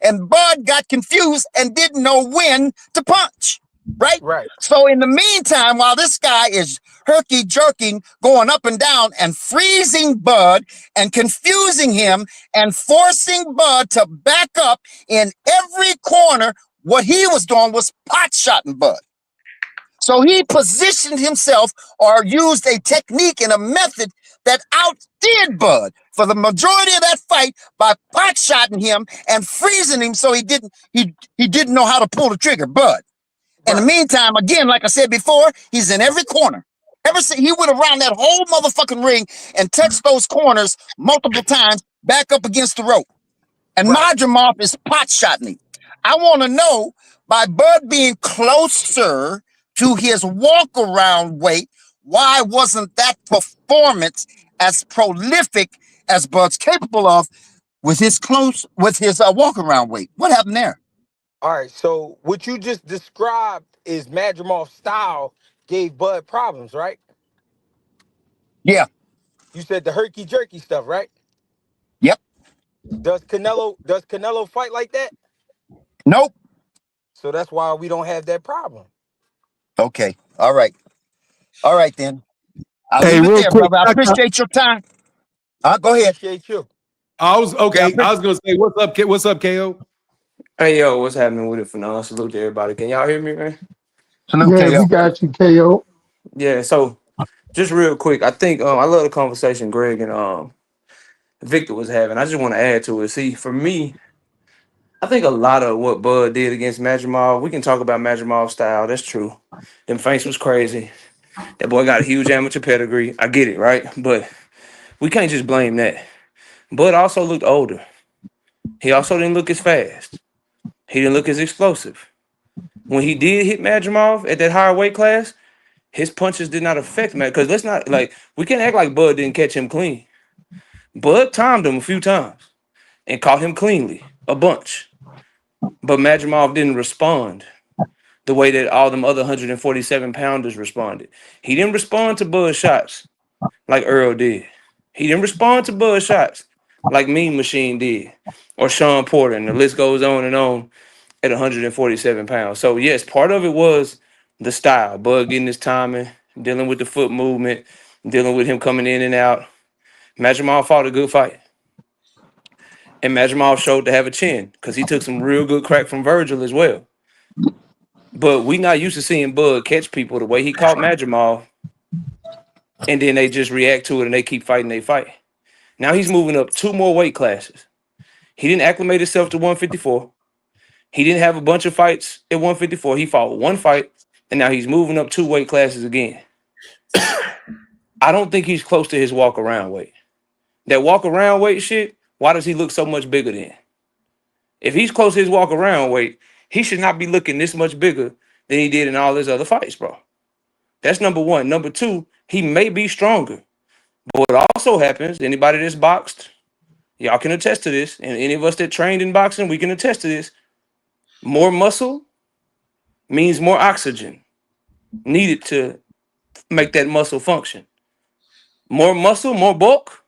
and Bud got confused and didn't know when to punch. Right? Right. So in the meantime, while this guy is herky jerking, going up and down and freezing Bud and confusing him and forcing Bud to back up in every corner, what he was doing was pot shotting Bud. So he positioned himself or used a technique and a method that outdid Bud for the majority of that fight by pot shotting him and freezing him so he didn't know how to pull the trigger, Bud. In the meantime, again, like I said before, he's in every corner. He went around that whole motherfucking ring and touched those corners multiple times back up against the rope. And Madrimov is pot shotting him. I want to know, by Bud being closer to his walk around weight, why wasn't that performance as prolific as Bud's capable of with his walk around weight? What happened there? All right, so what you just described is Madrimov's style gave Bud problems, right? Yeah. You said the herky jerky stuff, right? Yep. Does Canelo fight like that? Nope. So that's why we don't have that problem. Okay. All right. All right then. I'll Hey, leave it real there, quick, brother. I appreciate your time. Go ahead. Appreciate you. I was okay. Yeah, I was gonna say, what's up? What's up, KO? Hey yo, what's happening with it for now? Salute to everybody. Can y'all hear me, man? salute yeah, we KO. got you, KO. Yeah, so just real quick, I think I love the conversation Greg and Victor was having. I just want to add to it. See, for me, I think a lot of what Bud did against Madrimov, we can talk about Madrimov's style. That's true. Them feints was crazy. That boy got a huge amateur pedigree. I get it, right? But we can't just blame that. Bud also looked older. He also didn't look as fast. He didn't look as explosive. When he did hit Madrimov at that higher weight class, his punches did not affect man. Because let's not we can't act like Bud didn't catch him clean. Bud timed him a few times and caught him cleanly a bunch. But Madrimov didn't respond the way that all them other 147 pounders responded. He didn't respond to Bud's shots like Earl did. He didn't respond to Bud's shots like Mean Machine did or Sean Porter. And the list goes on and on at 147 pounds. So, yes, part of it was the style. Bud getting his timing, dealing with the foot movement, dealing with him coming in and out. Madrimov fought a good fight. And Madrimov showed to have a chin because he took some real good crack from Virgil as well. But we not used to seeing Bud catch people the way he caught Madrimov, and then they just react to it and they keep fighting they fight. Now he's moving up 2 more weight classes. He didn't acclimate himself to 154. He didn't have a bunch of fights at 154. He fought one fight, and now he's moving up 2 weight classes again. I don't think he's close to his walk around weight. That walk around weight shit, why does he look so much bigger then? If he's close to his walk around weight, he should not be looking this much bigger than he did in all his other fights, bro. That's number one. Number two, he may be stronger. But what also happens, anybody that's boxed, y'all can attest to this, and any of us that trained in boxing, we can attest to this. More muscle means more oxygen needed to make that muscle function. More muscle, more bulk,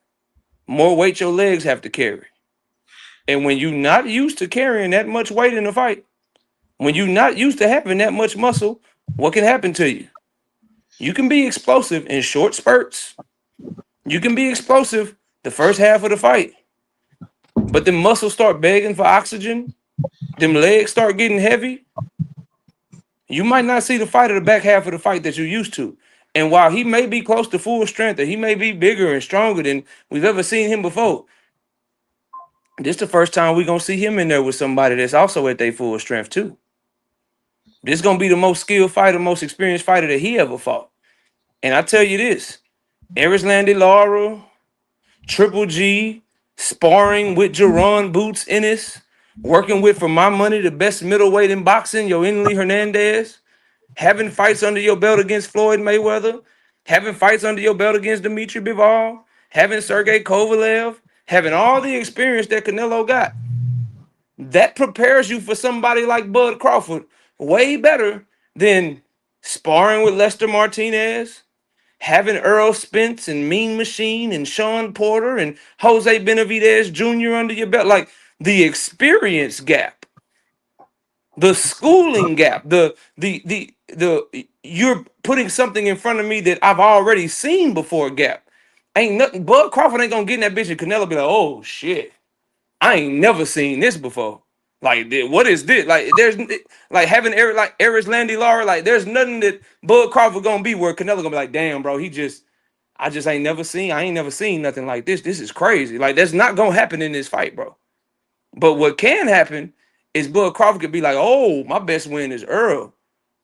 more weight your legs have to carry. And when you're not used to carrying that much weight in a fight, when you're not used to having that much muscle, what can happen to you? You can be explosive in short spurts. You can be explosive the first half of the fight. But the muscles start begging for oxygen. Them legs start getting heavy. You might not see the fight of the back half of the fight that you're used to. And while he may be close to full strength, or he may be bigger and stronger than we've ever seen him before, this is the first time we're going to see him in there with somebody that's also at their full strength too. This is going to be the most skilled fighter, most experienced fighter that he ever fought. And I tell you this, Erislandy Lara, Triple G, sparring with Jerron Boots Ennis, working with, for my money, the best middleweight in boxing, Yoenli Hernandez, having fights under your belt against Floyd Mayweather, having fights under your belt against Dmitry Bivol, having Sergey Kovalev, having all the experience that Canelo got. That prepares you for somebody like Bud Crawford way better than sparring with Lester Martinez, having Earl Spence and Mean Machine and Sean Porter and Jose Benavidez Jr. under your belt. Like, the experience gap, the schooling gap, the you're putting something in front of me that I've already seen before gap. Ain't nothing. Bud Crawford ain't gonna get in that bitch and Canelo be like, oh shit, I ain't never seen this before. Like, what is this? Like, there's like having Eric, like Erislandy Lara, like there's nothing that Bud Crawford gonna be where Canelo gonna be like, damn, bro, I just ain't never seen, I ain't never seen nothing like this. This is crazy. Like, that's not gonna happen in this fight, bro. But what can happen is Bud Crawford could be like, oh, my best win is Earl.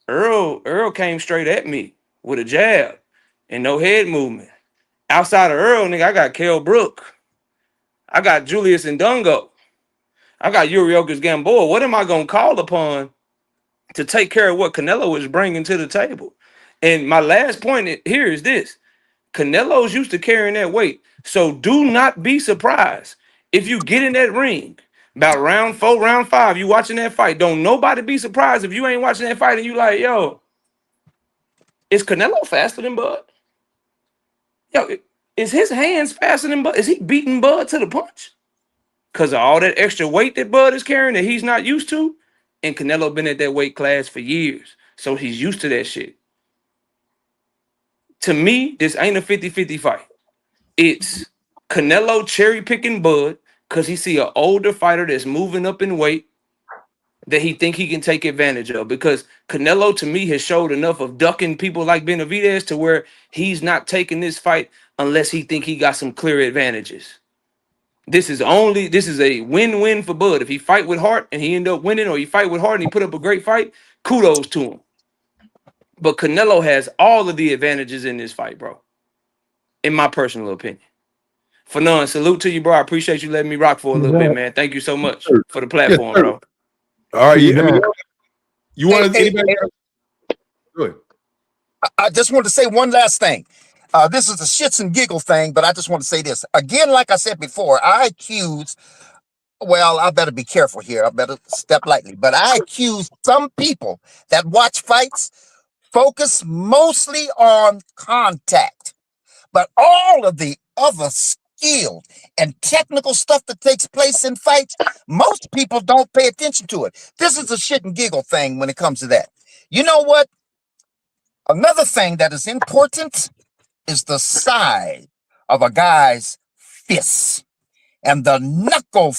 Earl came straight at me with a jab and no head movement. Outside of Earl, nigga, I got Kell Brook. I got Julius Ndungo. I got Uriocas Gamboa. What am I going to call upon to take care of what Canelo is bringing to the table? And my last point here is this. Canelo's used to carrying that weight. So do not be surprised if you get in that ring about round 4, round 5, you watching that fight. Don't nobody be surprised if you ain't watching that fight and you like, yo, is Canelo faster than Bud? Yo, is his hands faster than Bud? Is he beating Bud to the punch? Because of all that extra weight that Bud is carrying that he's not used to. And Canelo been at that weight class for years. So he's used to that shit. To me, this ain't a 50-50 fight. It's Canelo cherry picking Bud because he see an older fighter that's moving up in weight that he think he can take advantage of. Because Canelo, to me, has showed enough of ducking people like Benavidez to where he's not taking this fight unless he think he got some clear advantages. This is a win-win for Bud. If he fight with heart and he end up winning, or he fight with heart and he put up a great fight, kudos to him. But Canelo has all of the advantages in this fight, bro. In my personal opinion. Fanon, salute to you, bro. I appreciate you letting me rock for a little bit, man. Thank you so much for the platform, Yes, bro. All right, you want to anybody? Good. I just want to say one last thing. This is a shits and giggle thing, but I just want to say this. Again, like I said before, I better be careful here. I better step lightly. But I accuse some people that watch fights focus mostly on contact. But all of the other skill and technical stuff that takes place in fights, most people don't pay attention to it. This is a shit and giggle thing when it comes to that. You know what? Another thing that is important is the size of a guy's fists and the knuckle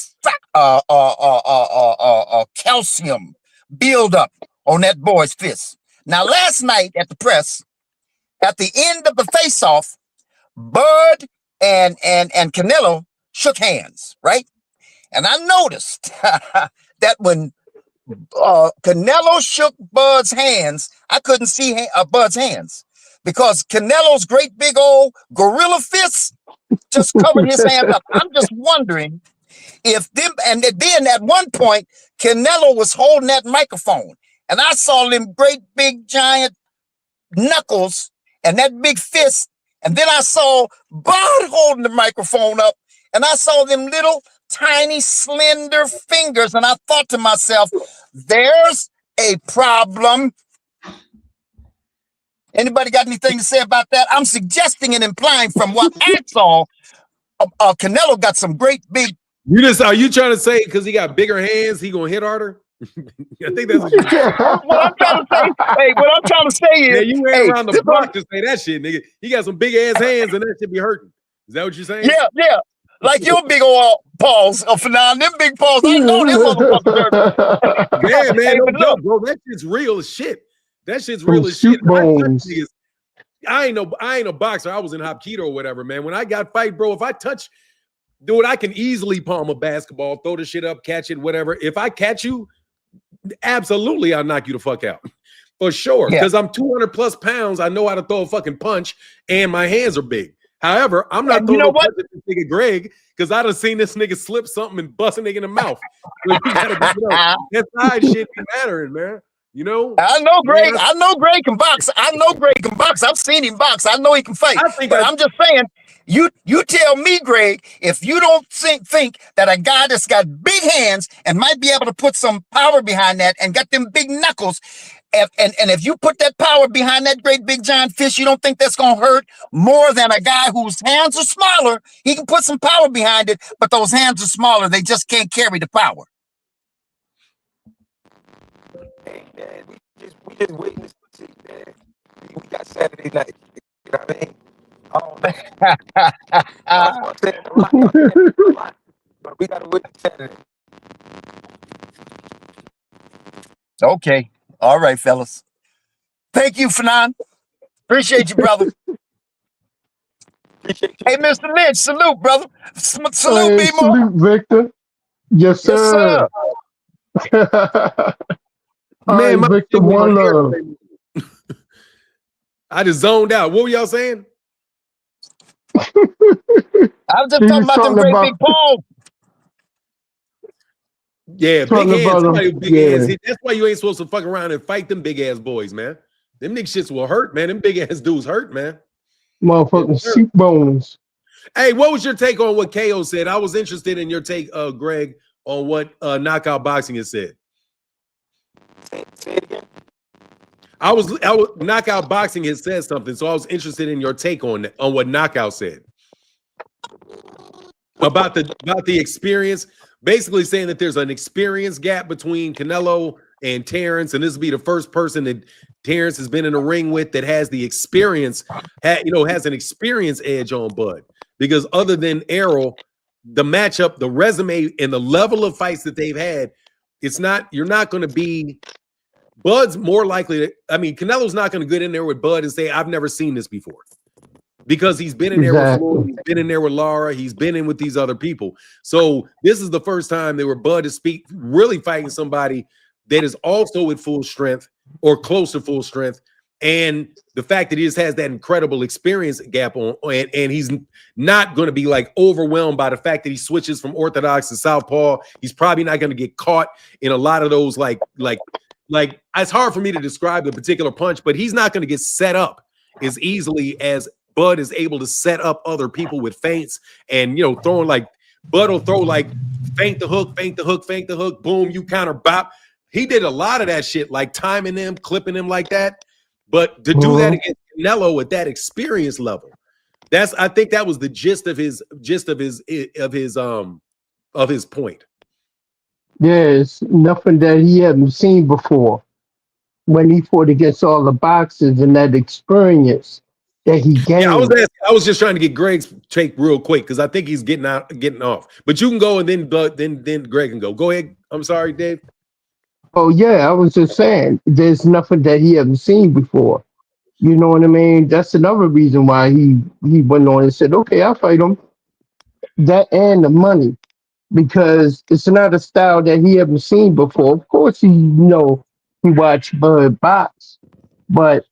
calcium buildup on that boy's fist. Now, last night at the press, at the end of the face-off, Bud and Canelo shook hands, right? And I noticed that when Canelo shook Bud's hands. I couldn't see Bud's hands because Canelo's great big old gorilla fists just covered his hands up. I'm just wondering if them, and then at one point, Canelo was holding that microphone, and I saw them great big giant knuckles and that big fist, and then I saw Bud holding the microphone up, and I saw them little tiny slender fingers, and I thought to myself, there's a problem. Anybody got anything to say about that? I'm suggesting and implying from what I saw, Canelo got some great big. Are you trying to say because he got bigger hands, he gonna hit harder? I think that's what you're saying. What I'm trying to say. Hey, what I'm trying to say is, yeah, you ran around the block to say that shit, nigga. He got some big ass hands, and that should be hurting. Is that what you're saying? Yeah. Like your big old paws, Fanan. Them big paws, I know them motherfuckers. Yeah, man, no joke, bro. That shit's real as shit. That shit's real as shit. I ain't no boxer. I was in Hapkido or whatever, man. When I got fight, bro, if I touch, dude, I can easily palm a basketball, throw the shit up, catch it, whatever. If I catch you, absolutely, I'll knock you the fuck out. For sure. Because I'm 200 plus pounds. I know how to throw a fucking punch, and my hands are big. However, I'm not throwing no punch at this nigga Greg, because I done seen this nigga slip something and bust a nigga in the mouth. That side shit be mattering, man. You know, I know Greg. I know Greg can box. I've seen him box. I know he can fight. But I'm just saying, you tell me, Greg, if you don't think that a guy that's got big hands and might be able to put some power behind that and got them big knuckles, and if you put that power behind that great big giant fish, you don't think that's gonna hurt more than a guy whose hands are smaller? He can put some power behind it, but those hands are smaller. They just can't carry the power. Hey, man, we just waiting to see, man. We got Saturday night. You know what I mean? I'm saying a lot, but we got to wait Saturday. Okay. All right, fellas. Thank you, Fanan. Appreciate you, brother. Appreciate you. Hey, Mr. Lynch, salute, brother. Salute, salute, Victor. Yes, sir. Man, right, Victor, one love. I just zoned out. What were y'all saying? I was just talking about them great big paws. Yeah, big hands. Big hands. That's why you ain't supposed to fuck around and fight them big ass boys, man. Them niggas shits will hurt, man. Them big ass dudes hurt, man. Motherfucking soup bones. Hey, what was your take on what KO said? I was interested in your take, Greg, on what Knockout Boxing has said. Say it again. I was Knockout Boxing has said something, so I was interested in your take on what Knockout said about the experience. Basically saying that there's an experience gap between Canelo and Terence, and this will be the first person that Terence has been in a ring with that has the experience, has an experience edge on Bud. Because other than Errol, the matchup, the resume, and the level of fights that they've had, you're not going to be. Bud's more likely to. I mean, Canelo's not going to get in there with Bud and say, "I've never seen this before." Because he's been in there with Floyd, he's been in there with Lara, he's been in with these other people. So this is the first time they were Bud to really fighting somebody that is also at full strength or close to full strength. And the fact that he just has that incredible experience gap on, and he's not going to be like overwhelmed by the fact that he switches from orthodox to southpaw. He's probably not going to get caught in a lot of those like it's hard for me to describe the particular punch, but he's not going to get set up as easily as Bud is able to set up other people with feints and, throwing like Bud will throw like feint the hook, boom, you counter bop. He did a lot of that shit, like timing them, clipping them like that. But to do that against Canelo at that experience level, I think that was the gist of his point. Yeah, it's nothing that he hadn't seen before when he fought against all the boxers and that experience that he gained. Yeah, I was just trying to get Greg's take real quick because I think he's getting off. But you can go and then Greg can go. Go ahead. I'm sorry, Dave. Oh yeah, I was just saying there's nothing that he hasn't seen before. You know what I mean? That's another reason why he went on and said, "Okay, I'll fight him." That and the money. because it's not a style that he ever seen before. Of course, he watched Bud box, but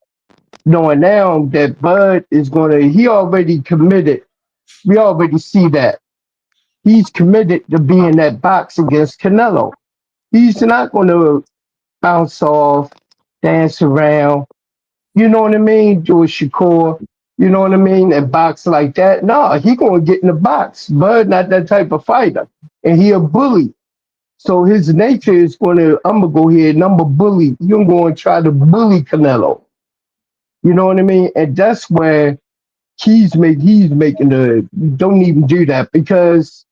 knowing now that Bud is gonna, he already committed. We already see that he's committed to being that box against Canelo. He's not gonna bounce off, dance around. You know what I mean? Do a Shakur. You know what I mean? And box like that. No, he gonna get in the box. Bud not that type of fighter, and he a bully. So his nature is gonna. I'm gonna go here and I'm a bully. You're going to try to bully Canelo. You know what I mean? And that's where he's making the. Don't even do that because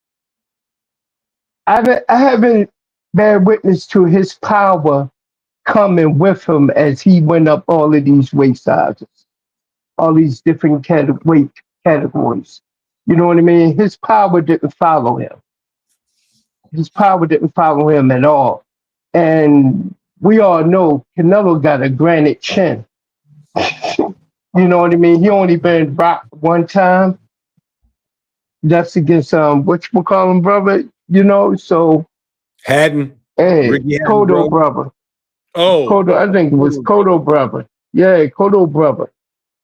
I haven't bear witness to his power coming with him as he went up all of these weight sizes, all these different weight categories. You know what I mean? His power didn't follow him. His power didn't follow him at all. And we all know Canelo got a granite chin. You know what I mean? He only been rocked one time. That's against what you call him, brother. You know, so Haddon, hey, Ricky Haddon, Kodo bro. brother. Oh, Kodo, I think it was Kodo brother. Yeah, Kodo brother.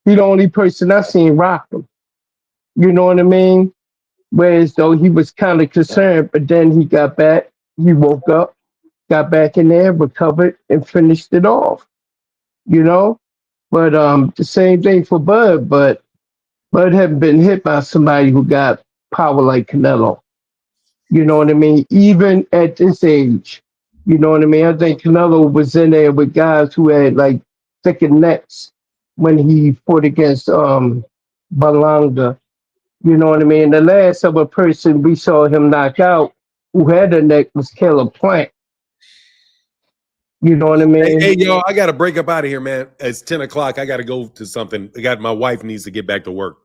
He the only person I seen rock him. You know what I mean? Whereas though he was kind of concerned, but then he got back, he woke up, got back in there, recovered, and finished it off. You know? But the same thing for Bud, but Bud hadn't been hit by somebody who got power like Canelo. You know what I mean? Even at this age. You know what I mean? I think Canelo was in there with guys who had like thicker necks when he fought against Balanga. You know what I mean? The last other person we saw him knock out who had a neck was Caleb Plant. You know what I hey, mean? y'all, I got to break up out of here, man. It's 10 o'clock. I got to go to something. My wife needs to get back to work.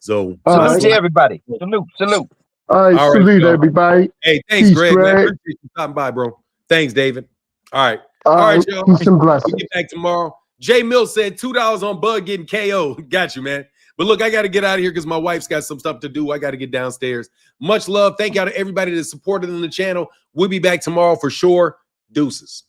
So, All Salute right. to everybody. Salute, salute. All right. all right, Salute y'all. everybody. Hey, thanks, Peace, Greg, man. Greg. Appreciate you stopping by, bro. Thanks, David. All right. All All right, right. y'all. Peace and We get blessings. back tomorrow. Jay Mills said $2 on Bud getting KO. Got you, man. But look, I got to get out of here because my wife's got some stuff to do. I got to get downstairs. Much love. Thank y'all to everybody that supported in the channel. We'll be back tomorrow for sure. Deuces.